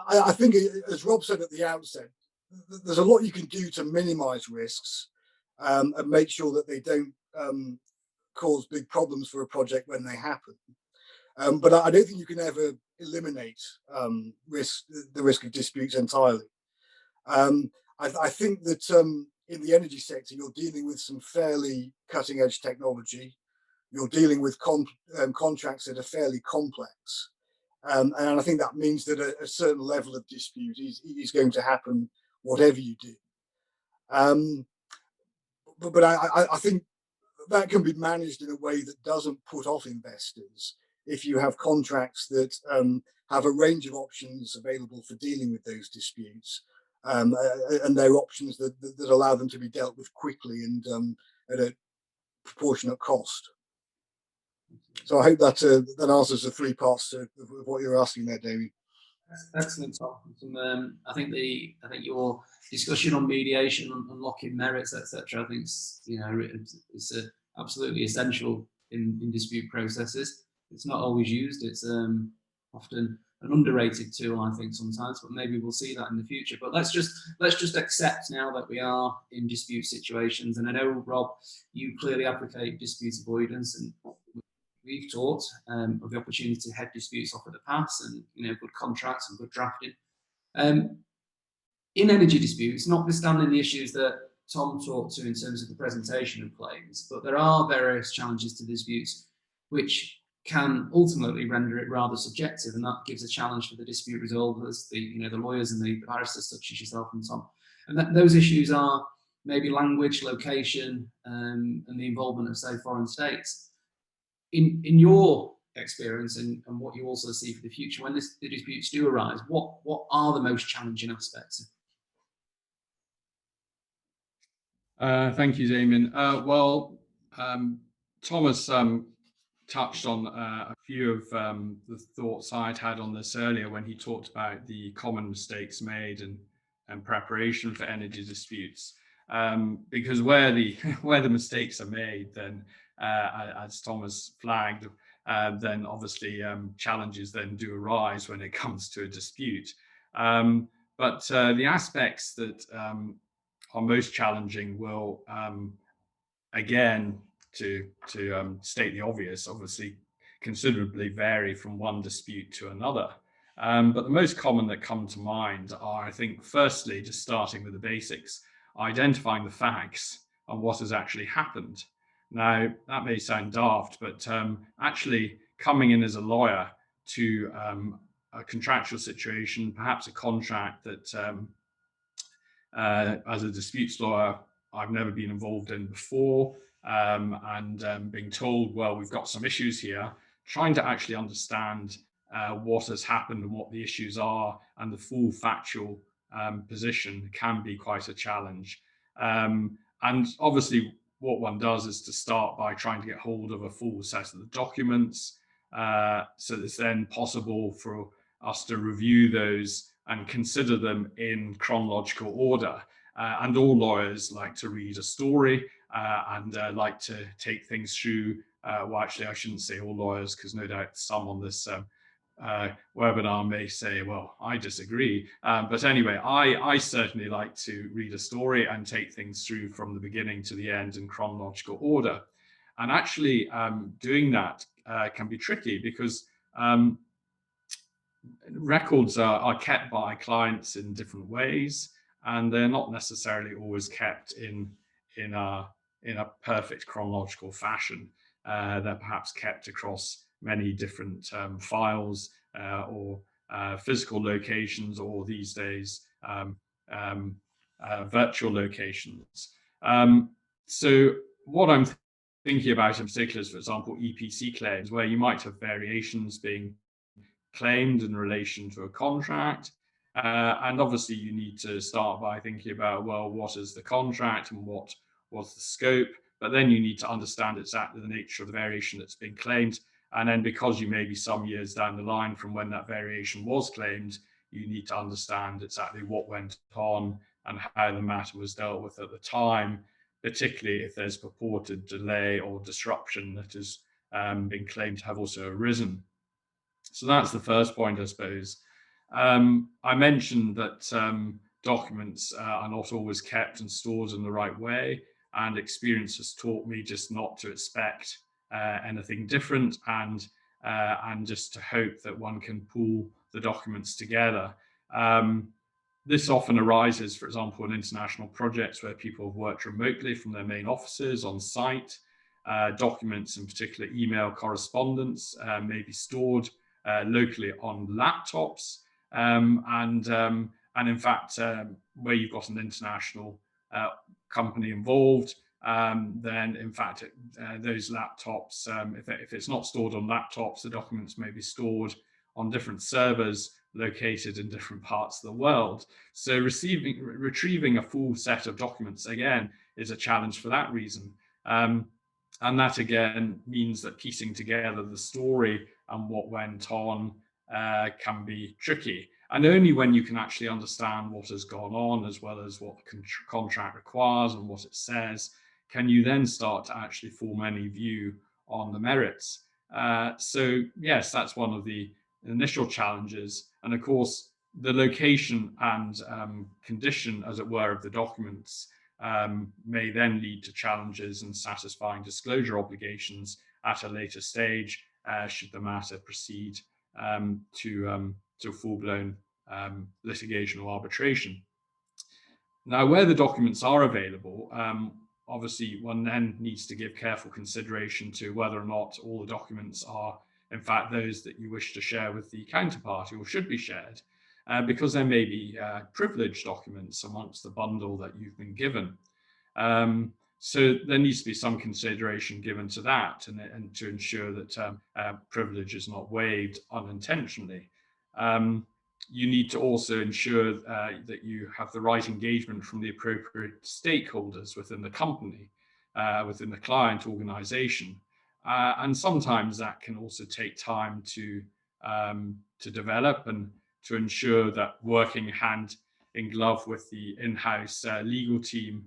I think, as Rob said at the outset, there's a lot you can do to minimise risks and make sure that they don't cause big problems for a project when they happen. But I don't think you can ever eliminate the risk of disputes entirely. I think that in the energy sector, you're dealing with some fairly cutting-edge technology. You're dealing with contracts that are fairly complex. And I think that means that a certain level of dispute is going to happen whatever you do. But I think that can be managed in a way that doesn't put off investors if you have contracts that have a range of options available for dealing with those disputes, and they're options that allow them to be dealt with quickly and at a proportionate cost. So I hope that answers the three parts of what you're asking there, Damian. Excellent, Tom. I think your discussion on mediation, unlocking merits, etc. I think it's absolutely essential in dispute processes. It's not always used. It's often an underrated tool, I think, sometimes. But maybe we'll see that in the future. But let's just accept now that we are in dispute situations. And I know, Rob, you clearly advocate dispute avoidance, and we've taught of the opportunity to head disputes off at the pass, and good contracts and good drafting. In energy disputes, notwithstanding the issues that Tom talked to in terms of the presentation of claims, but there are various challenges to disputes which can ultimately render it rather subjective, and that gives a challenge for the dispute resolvers, the lawyers and the barristers such as yourself and Tom. And those issues are maybe language, location, and the involvement of, say, foreign states. In your experience and what you also see for the future, when the disputes do arise, what are the most challenging aspects? Thank you, Damian. Thomas touched on a few of the thoughts I'd had on this earlier when he talked about the common mistakes made and preparation for energy disputes. Because where the mistakes are made, then as Thomas flagged, then obviously challenges then do arise when it comes to a dispute. But the aspects that are most challenging will, again, to state the obvious, obviously considerably vary from one dispute to another. But the most common that come to mind are, I think, firstly, just starting with the basics, identifying the facts and what has actually happened. Now, that may sound daft, but actually coming in as a lawyer to a contractual situation, perhaps a contract that as a disputes lawyer, I've never been involved in before, and being told, well, we've got some issues here, trying to actually understand what has happened and what the issues are, and the full factual position can be quite a challenge. And obviously, what one does is to start by trying to get hold of a full set of the documents, so it's then possible for us to review those and consider them in chronological order. And all lawyers like to read a story, and like to take things through. Well, actually, I shouldn't say all lawyers, because no doubt some on this webinar may say, well, I disagree. But anyway, I certainly like to read a story and take things through from the beginning to the end in chronological order. And actually, doing that can be tricky, because records are kept by clients in different ways, and they're not necessarily always kept in a perfect chronological fashion. They're perhaps kept across many different files or physical locations, or these days virtual locations. So what I'm thinking about in particular is, for example, EPC claims, where you might have variations being claimed in relation to a contract. And obviously you need to start by thinking about, well, what is the contract and what's the scope? But then you need to understand exactly the nature of the variation that's been claimed. And then, because you may be some years down the line from when that variation was claimed, you need to understand exactly what went on and how the matter was dealt with at the time, particularly if there's purported delay or disruption that has been claimed to have also arisen. So that's the first point, I suppose. I mentioned that documents are not always kept and stored in the right way, and experience has taught me just not to expect anything different, and just to hope that one can pull the documents together. This often arises, for example, in international projects where people have worked remotely from their main offices on site. Documents, in particular email correspondence, may be stored locally on laptops, and in fact, where you've got an international company involved, then in fact those laptops, if it's not stored on laptops, the documents may be stored on different servers located in different parts of the world. So retrieving a full set of documents, again, is a challenge for that reason. And that again means that piecing together the story and what went on can be tricky. And only when you can actually understand what has gone on, as well as what the contract requires and what it says, can you then start to actually form any view on the merits. So yes, that's one of the initial challenges. And of course, the location and condition, as it were, of the documents may then lead to challenges in satisfying disclosure obligations at a later stage, should the matter proceed to full-blown litigation or arbitration. Now, where the documents are available, obviously one then needs to give careful consideration to whether or not all the documents are in fact those that you wish to share with the counterparty or should be shared, because there may be privileged documents amongst the bundle that you've been given. So there needs to be some consideration given to that, and to ensure that privilege is not waived unintentionally. You need to also ensure that you have the right engagement from the appropriate stakeholders within the company, within the client organization. And sometimes that can also take time to develop, and to ensure that, working hand in glove with the in-house legal team,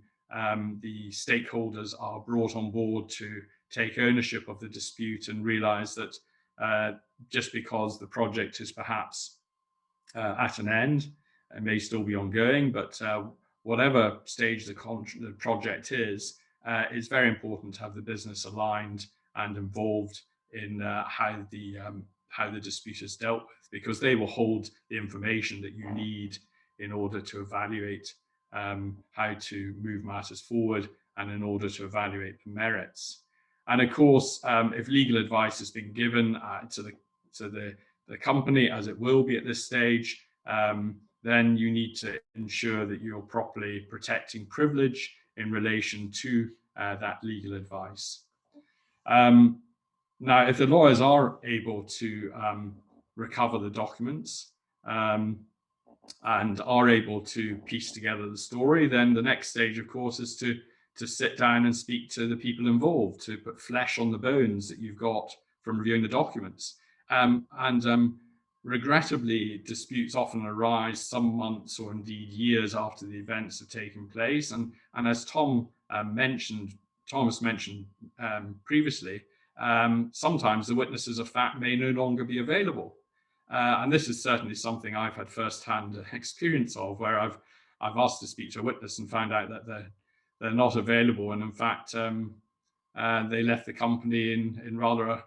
the stakeholders are brought on board to take ownership of the dispute and realize that just because the project is perhaps at an end, it may still be ongoing, but whatever stage the project is, it's very important to have the business aligned and involved in how the dispute is dealt with, because they will hold the information that you need in order to evaluate how to move matters forward, and in order to evaluate the merits. And of course, if legal advice has been given to the company, as it will be at this stage, then you need to ensure that you're properly protecting privilege in relation to that legal advice. Now, if the lawyers are able to recover the documents and are able to piece together the story, then the next stage, of course, is to sit down and speak to the people involved, to put flesh on the bones that you've got from reviewing the documents. Regrettably, disputes often arise some months or indeed years after the events have taken place. And as Tom mentioned, Thomas mentioned previously, sometimes the witnesses of fact may no longer be available. And this is certainly something I've had first-hand experience of, where I've asked to speak to a witness and found out that they're not available, and in fact they left the company in rather a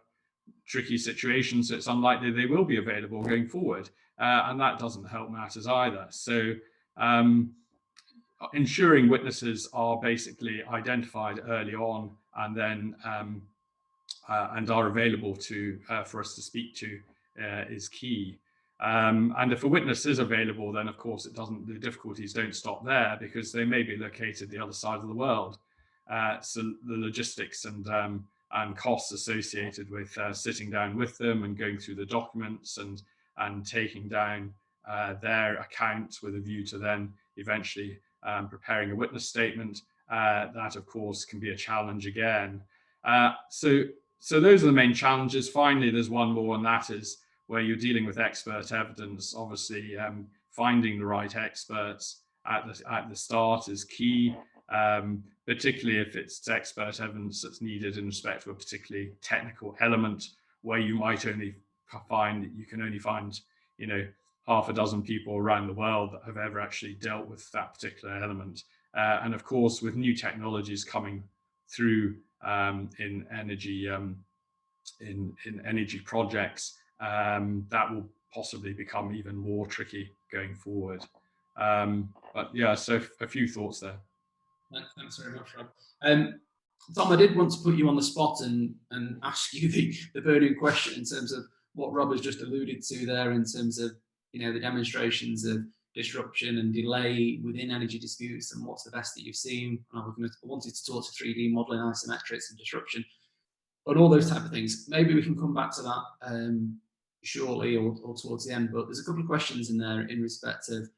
tricky situation, so it's unlikely they will be available going forward, and that doesn't help matters either. So ensuring witnesses are basically identified early on and then and are available for us to speak to is key. And if a witness is available, then of course the difficulties don't stop there, because they may be located the other side of the world. So the logistics and costs associated with sitting down with them and going through the documents and taking down their accounts with a view to then eventually preparing a witness statement, that of course can be a challenge again. So those are the main challenges. Finally, there's one more, and that is where you're dealing with expert evidence. Obviously, finding the right experts at the start is key, particularly if it's expert evidence that's needed in respect of a particularly technical element, where you might only find that you can only find, half a dozen people around the world that have ever actually dealt with that particular element. And of course, with new technologies coming through in energy projects, that will possibly become even more tricky going forward. But yeah, so a few thoughts there. Thanks very much, Rob. Tom, I did want to put you on the spot and ask you the burning question in terms of what Rob has just alluded to there, in terms of the demonstrations of disruption and delay within energy disputes, and what's the best that you've seen. And I wanted to talk to 3D modelling, isometrics and disruption, but all those type of things. Maybe we can come back to that shortly or towards the end, but there's a couple of questions in there in respect of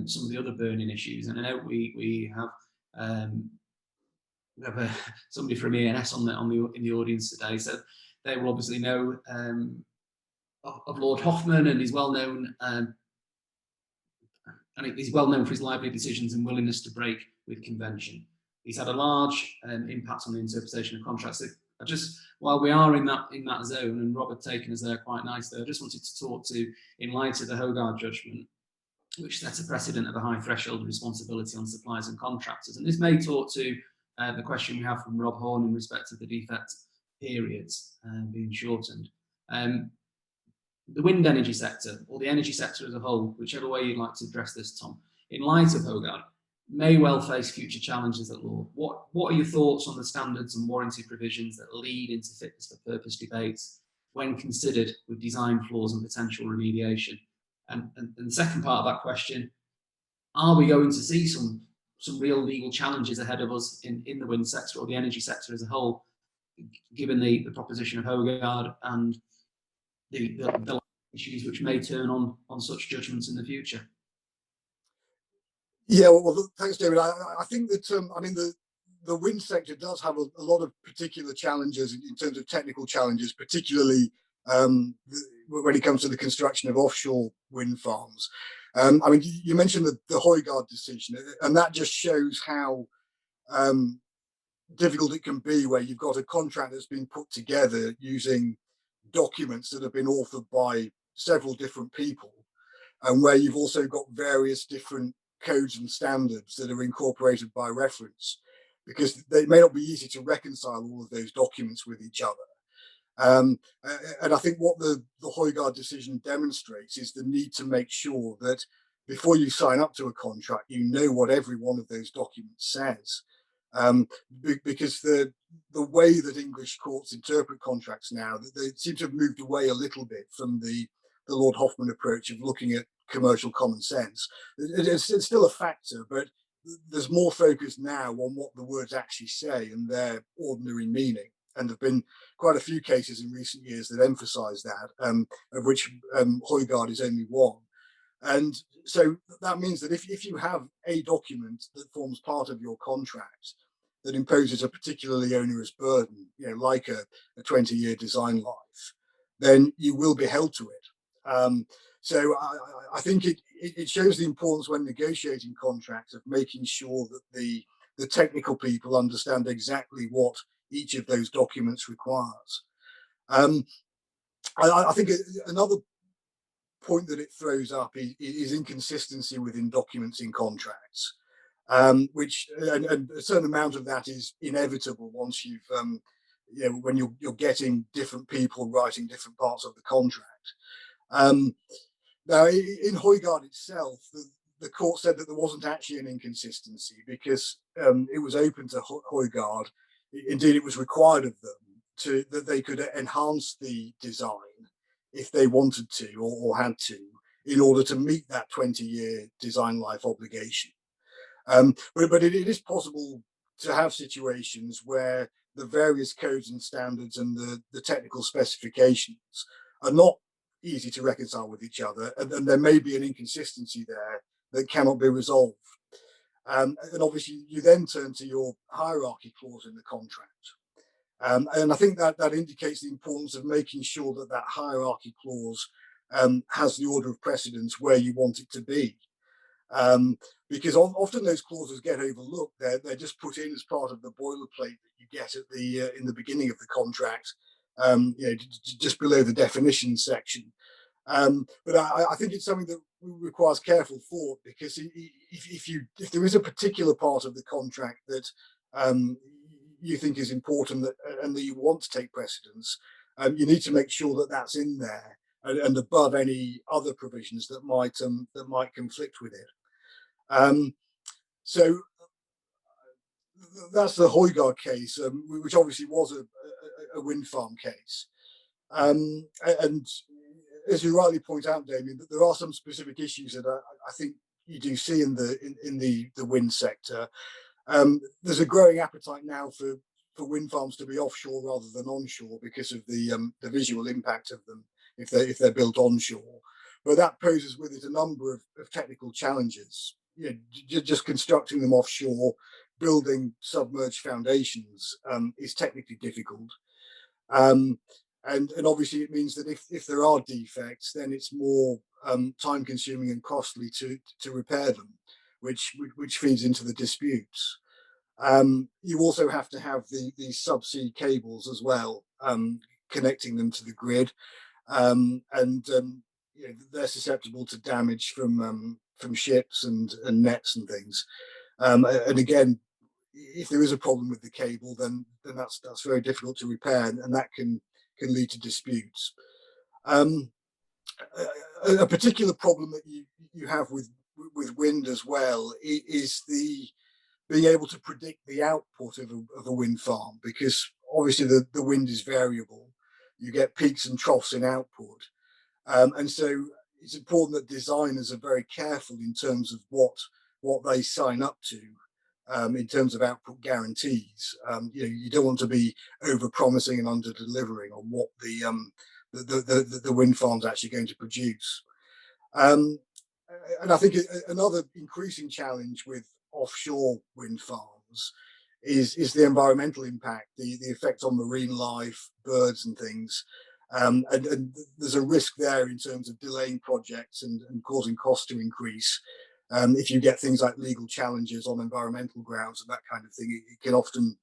some of the other burning issues. And I know we have somebody from ENS in the audience today, so they will obviously know of Lord Hoffman, and he's well known, and he's well known for his lively decisions and willingness to break with convention. He's had a large impact on the interpretation of contracts. So while we are in that zone, and Rob had taken us there quite nicely, I just wanted to talk to, in light of the Hogarth judgment, which sets a precedent of a high threshold of responsibility on suppliers and contractors. And this may talk to the question we have from Rob Horn in respect of the defect periods being shortened. The wind energy sector, or the energy sector as a whole, whichever way you'd like to address this, Tom, in light of Hogarth, may well face future challenges at law. What are your thoughts on the standards and warranty provisions that lead into fitness for purpose debates when considered with design flaws and potential remediation? And the second part of that question, are we going to see some real legal challenges ahead of us in the wind sector or the energy sector as a whole, given the proposition of Hogarth and the issues which may turn on such judgments in the future? Yeah, well, thanks, David. I think that the wind sector does have a lot of particular challenges in terms of technical challenges, particularly when it comes to the construction of offshore wind farms. You mentioned the Hogarth decision, and that just shows how difficult it can be, where you've got a contract that's been put together using documents that have been authored by several different people, and where you've also got various different codes and standards that are incorporated by reference, because they may not be easy to reconcile all of those documents with each other. And I think what the Hogarth decision demonstrates is the need to make sure that before you sign up to a contract, you know what every one of those documents says. Because the way that English courts interpret contracts now, they seem to have moved away a little bit from the Lord Hoffman approach of looking at commercial common sense. It's still a factor, but there's more focus now on what the words actually say and their ordinary meaning. And there have been quite a few cases in recent years that emphasise that, of which Hogarth is only one. And so that means that if you have a document that forms part of your contract that imposes a particularly onerous burden, like a 20-year design life, then you will be held to it. So I think it shows the importance when negotiating contracts of making sure that the the technical people understand exactly what each of those documents requires. I think another point that it throws up is inconsistency within documents in contracts, which and a certain amount of that is inevitable once you've when you're getting different people writing different parts of the contract. Now, in Højgaard itself, the court said that there wasn't actually an inconsistency because it was open to Højgaard. Indeed, it was required of them that they could enhance the design if they wanted to or had to in order to meet that 20-year design life obligation. But it is possible to have situations where the various codes and standards and the technical specifications are not easy to reconcile with each other, and there may be an inconsistency there that cannot be resolved. And obviously, you then turn to your hierarchy clause in the contract. And I think that indicates the importance of making sure that that hierarchy clause has the order of precedence where you want it to be. Because often those clauses get overlooked. They're just put in as part of the boilerplate that you get at the in the beginning of the contract, just below the definitions section. But I think it's something that requires careful thought, because if there is a particular part of the contract that you think is important and that you want to take precedence, you need to make sure that that's in there and above any other provisions that might conflict with it. So that's the Højgaard case, which obviously was a wind farm case. And as you rightly point out, Damian, that there are some specific issues that I think you do see in the wind sector. There's a growing appetite now for wind farms to be offshore rather than onshore because of the visual impact of them if they're built onshore. But that poses with it a number of technical challenges. Just constructing them offshore, building submerged foundations is technically difficult. And obviously it means that if there are defects, then it's more time consuming and costly to repair them, which feeds into the disputes. You also have to have these subsea cables as well, connecting them to the grid, and they're susceptible to damage from ships and nets and things. And again, if there is a problem with the cable, then that's very difficult to repair, and that can lead to disputes. A particular problem that you have with wind as well is the being able to predict the output of a wind farm, because obviously the wind is variable. You get peaks and troughs in output, and so it's important that designers are very careful in terms of what they sign up to in terms of output guarantees. You don't want to be over promising and under delivering on what the wind farm's actually going to produce. And I think another increasing challenge with offshore wind farms is the environmental impact, the effect on marine life, birds and things. And there's a risk there in terms of delaying projects and causing costs to increase. If you get things like legal challenges on environmental grounds and that kind of thing, it can often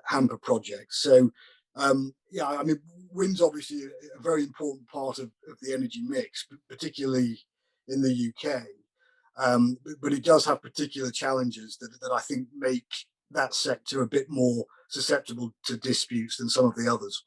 hamper projects. So, I mean, wind's obviously a very important part of the energy mix, particularly in the UK. But it does have particular challenges that I think make that sector a bit more susceptible to disputes than some of the others.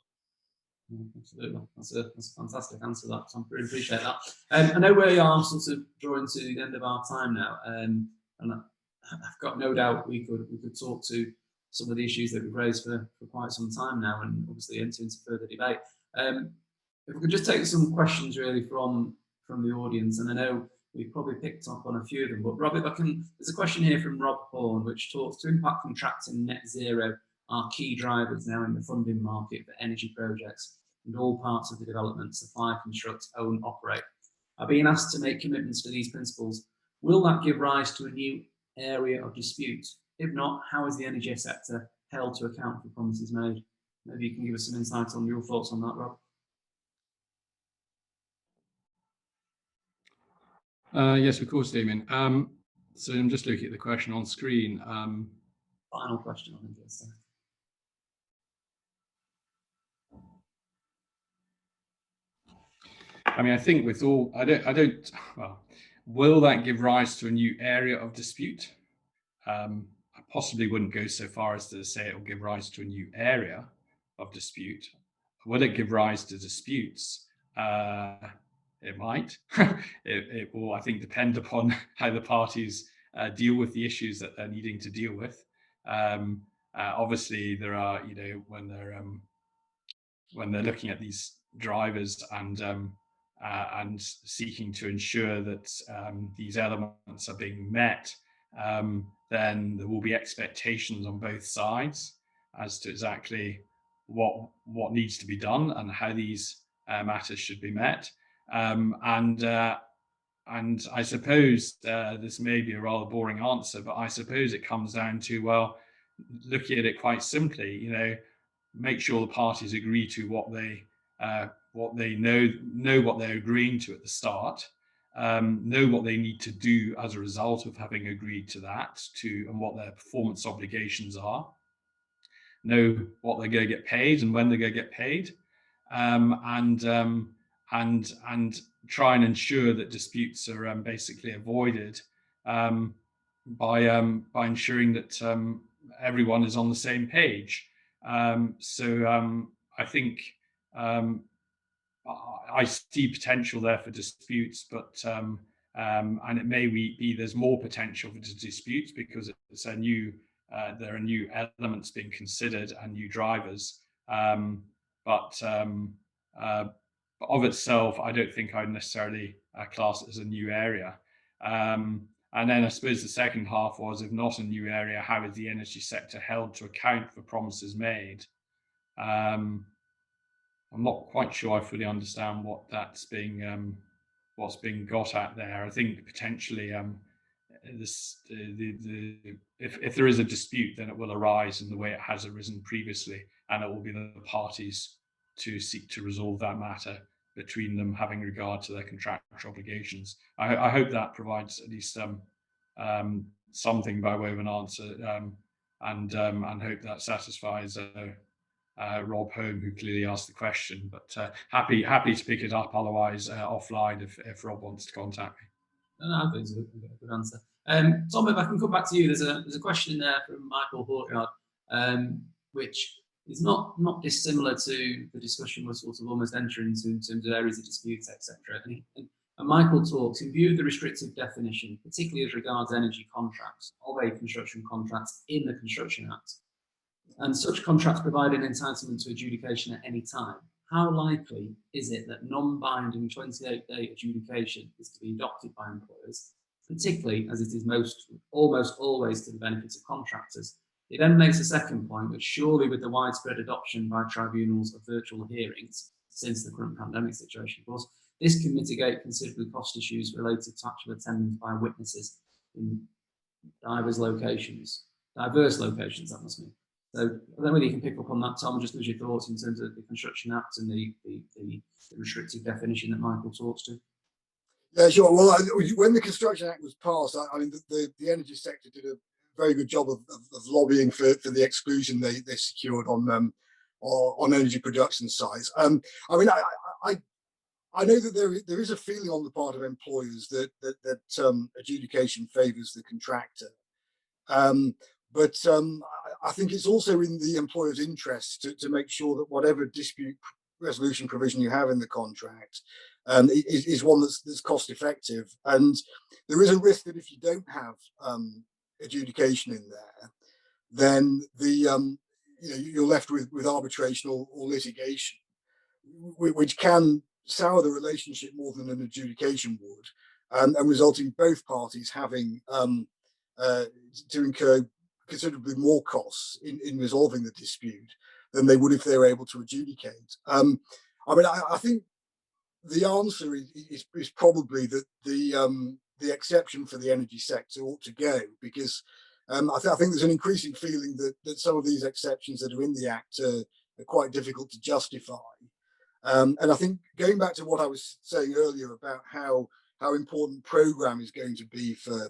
Absolutely, that's a fantastic answer. That, so I really appreciate that. I know we are sort of drawing to the end of our time now, and I've got no doubt we could talk to some of the issues that we've raised for quite some time now, and obviously enter into further debate. If we could just take some questions really from the audience, and I know we've probably picked up on a few of them, but Rob, if I can, there's a question here from Rob Horn which talks to impact contracting net zero are key drivers now in the funding market for energy projects and all parts of the development, supply, construct, own, operate. Are being asked to make commitments to these principles. Will that give rise to a new area of dispute? If not, how is the energy sector held to account for promises made? Maybe you can give us some insight on your thoughts on that, Rob. Yes, of course, Damian. So I'm just looking at the question on screen. final question on this. I mean, I think with all, well, will that give rise to a new area of dispute? I possibly wouldn't go so far as to say it will give rise to a new area of dispute. Will it give rise to disputes? It might. It will, I think, depend upon how the parties deal with the issues that they're needing to deal with. Obviously, there are, when they're looking at these drivers and seeking to ensure that these elements are being met, then there will be expectations on both sides as to exactly what needs to be done and how these matters should be met. And I suppose this may be a rather boring answer, but I suppose it comes down to, well, looking at it quite simply, make sure the parties agree to what they know what they're agreeing to at the start, know what they need to do as a result of having agreed to that, and what their performance obligations are, know what they're going to get paid and when they're going to get paid, and try and ensure that disputes are basically avoided by ensuring that everyone is on the same page. So I think I see potential there for disputes, but and it may be there's more potential for disputes because it's there are new elements being considered and new drivers. But of itself, I don't think I'd necessarily class it as a new area. And then I suppose the second half was, if not a new area, how is the energy sector held to account for promises made? I'm not quite sure I fully understand what that's what's being got at there. I think potentially if there is a dispute, then it will arise in the way it has arisen previously, and it will be the parties to seek to resolve that matter between them, having regard to their contractual obligations. I hope that provides at least something by way of an answer, and hope that satisfies Rob Home, who clearly asked the question. But happy to pick it up otherwise offline if Rob wants to contact me. No, I think it's a good answer. Tom, if I can come back to you, there's a question there from Michael Hortyard, which is not dissimilar to the discussion we're sort of almost entering into in terms of areas of disputes, etc. And Michael talks, in view of the restrictive definition, particularly as regards energy contracts of a construction contract in the Construction Act, and such contracts provide an entitlement to adjudication at any time, how likely is it that non-binding 28-day adjudication is to be adopted by employers, particularly as it is almost always to the benefit of contractors? It then makes a second point, which surely with the widespread adoption by tribunals of virtual hearings since the current pandemic situation, of course, this can mitigate considerably cost issues related to actual attendance by witnesses in diverse locations, that must mean. So I don't know whether you can pick up on that, Tom, just as your thoughts in terms of the Construction Act and the restrictive definition that Michael talks to. Yeah, sure. Well, when the Construction Act was passed, I mean, the energy sector did a very good job of lobbying for the exclusion they secured on energy production sites. I mean, I know that there is a feeling on the part of employers that adjudication favours the contractor. But I think it's also in the employer's interest to make sure that whatever dispute resolution provision you have in the contract is one that's cost effective. And there is a risk that if you don't have adjudication in there, then you're left with arbitration or litigation, which can sour the relationship more than an adjudication would, and result in both parties having to incur considerably more costs in resolving the dispute than they would if they were able to adjudicate. I mean, I think the answer is probably that the exception for the energy sector ought to go, because I think there's an increasing feeling that some of these exceptions that are in the Act are quite difficult to justify. And I think going back to what I was saying earlier about how important programme is going to be for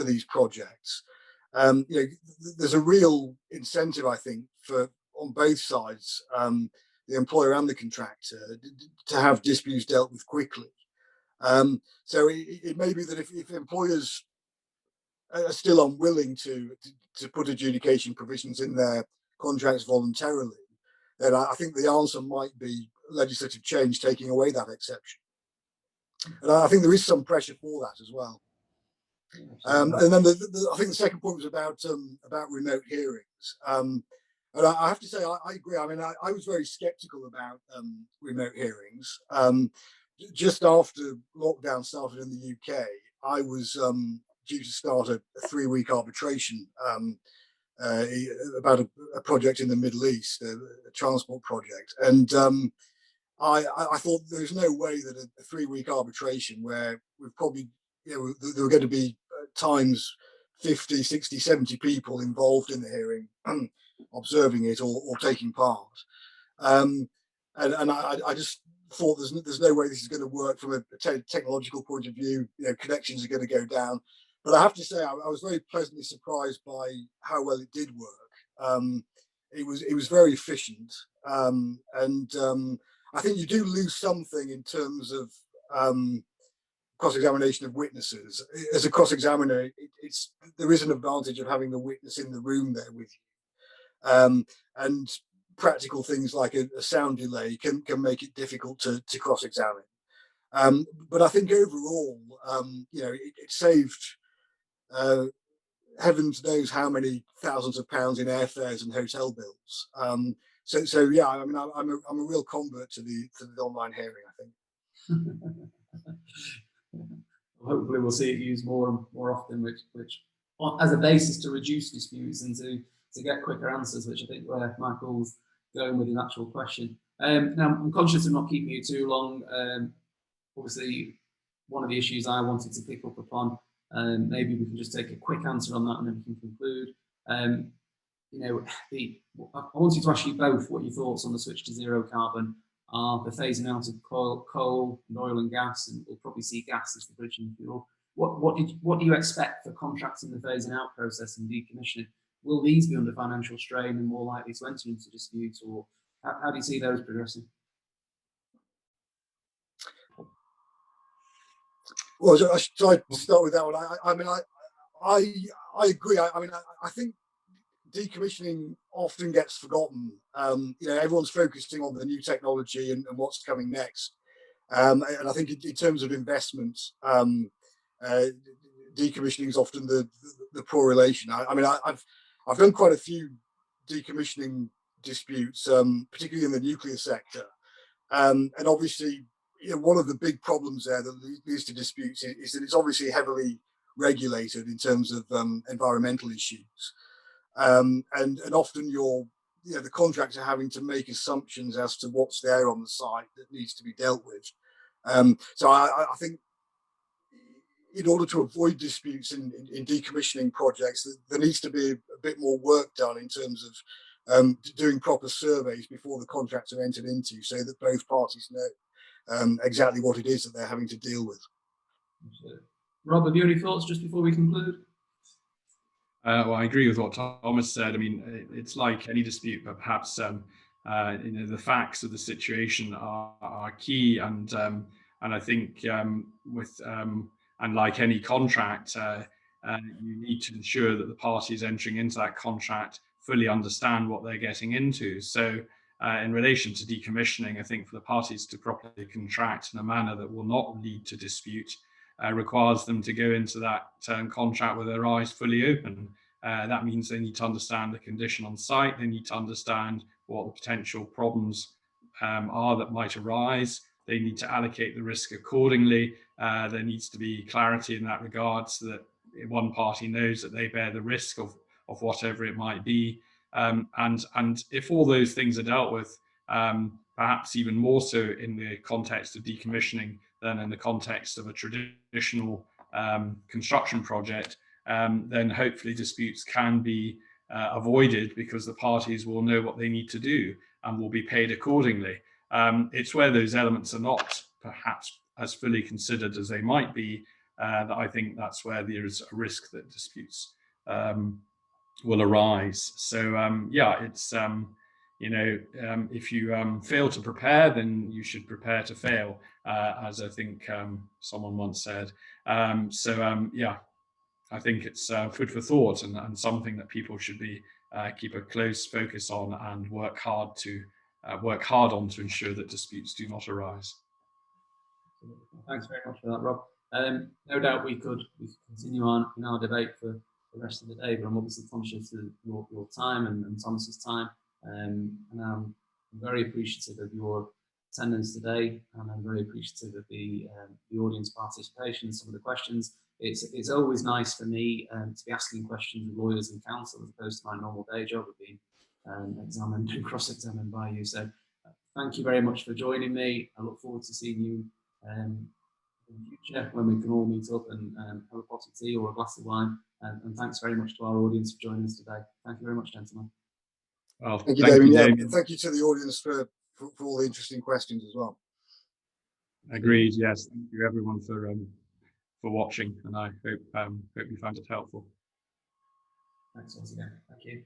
these projects, There's a real incentive, I think, for on both sides, the employer and the contractor, to have disputes dealt with quickly. So it may be that if employers are still unwilling to put adjudication provisions in their contracts voluntarily, then I think the answer might be legislative change taking away that exception. And I think there is some pressure for that as well. And then I think the second point was about remote hearings. And I have to say, I agree. I mean, I was very sceptical about remote hearings. Just after lockdown started in the UK, I was due to start a 3-week arbitration about a project in the Middle East, a transport project. And I thought there's no way that a 3-week arbitration where we've probably, there were going to be times 50, 60, 70 people involved in the hearing, observing it or taking part. And I just thought there's no way this is going to work from a technological point of view. Connections are going to go down. But I have to say, I was very pleasantly surprised by how well it did work. It was very efficient, and I think you do lose something in terms of cross-examination of witnesses. As a cross-examiner, there is an advantage of having the witness in the room there with you, and practical things like a sound delay can make it difficult to cross-examine. But I think overall, it saved heavens knows how many thousands of pounds in airfares and hotel bills. So yeah, I mean, I'm a real convert to the online hearing, I think. Hopefully we'll see it used more and more often, which as a basis to reduce disputes and to get quicker answers, which I think where Michael's going with his actual question. Now, I'm conscious of not keeping you too long. Obviously, one of the issues I wanted to pick up upon, maybe we can just take a quick answer on that and then we can conclude. I wanted to ask you both what your thoughts on the switch to zero carbon are, the phasing out of coal and oil and gas, and we'll probably see gas as the bridging fuel. What do you expect for contracting the phasing out process and decommissioning? Will these be under financial strain and more likely to enter into disputes, or how do you see those progressing? Well, I should try to start with that one. I agree. I think decommissioning often gets forgotten. Everyone's focusing on the new technology and what's coming next. And I think in terms of investment, decommissioning is often the poor relation. I've done quite a few decommissioning disputes, particularly in the nuclear sector. And obviously, one of the big problems there that leads to disputes is that it's obviously heavily regulated in terms of environmental issues. And often the contractor having to make assumptions as to what's there on the site that needs to be dealt with. So I think in order to avoid disputes in decommissioning projects, there needs to be a bit more work done in terms of doing proper surveys before the contracts are entered into, so that both parties know exactly what it is that they're having to deal with. Rob, have you any thoughts just before we conclude? Well, I agree with what Thomas said. I mean, it's like any dispute, but perhaps the facts of the situation are key, and I think and like any contract, you need to ensure that the parties entering into that contract fully understand what they're getting into. So in relation to decommissioning, I think for the parties to properly contract in a manner that will not lead to dispute requires them to go into that contract with their eyes fully open. That means they need to understand the condition on site. They need to understand what the potential problems are that might arise. They need to allocate the risk accordingly. There needs to be clarity in that regard, so that one party knows that they bear the risk of whatever it might be. And if all those things are dealt with, perhaps even more so in the context of decommissioning than in the context of a traditional construction project, then hopefully disputes can be avoided, because the parties will know what they need to do and will be paid accordingly. It's where those elements are not perhaps as fully considered as they might be, that I think that's where there is a risk that disputes will arise. So yeah, it's if you fail to prepare, then you should prepare to fail, as I think someone once said. Yeah, I think it's food for thought, and something that people should be keep a close focus on and work hard on to ensure that disputes do not arise. Thanks very much for that, Rob. No doubt we could continue on in our debate for the rest of the day, but I'm obviously conscious of your time and Thomas's time, and I'm very appreciative of your attendance today, and I'm very appreciative of the audience participation, some of the questions. It's always nice for me to be asking questions of lawyers and counsel as opposed to my normal day job of being examined and cross-examined by you. So thank you very much for joining me. I look forward to seeing you in the future when we can all meet up and have a pot of tea or a glass of wine. And thanks very much to our audience for joining us today. Thank you very much, gentlemen. Well, thank you, Damian. Yeah, thank you to the audience for all the interesting questions as well. Agreed. Yes. Thank you, everyone, for watching, and I hope you found it helpful. Thanks once again. Thank you.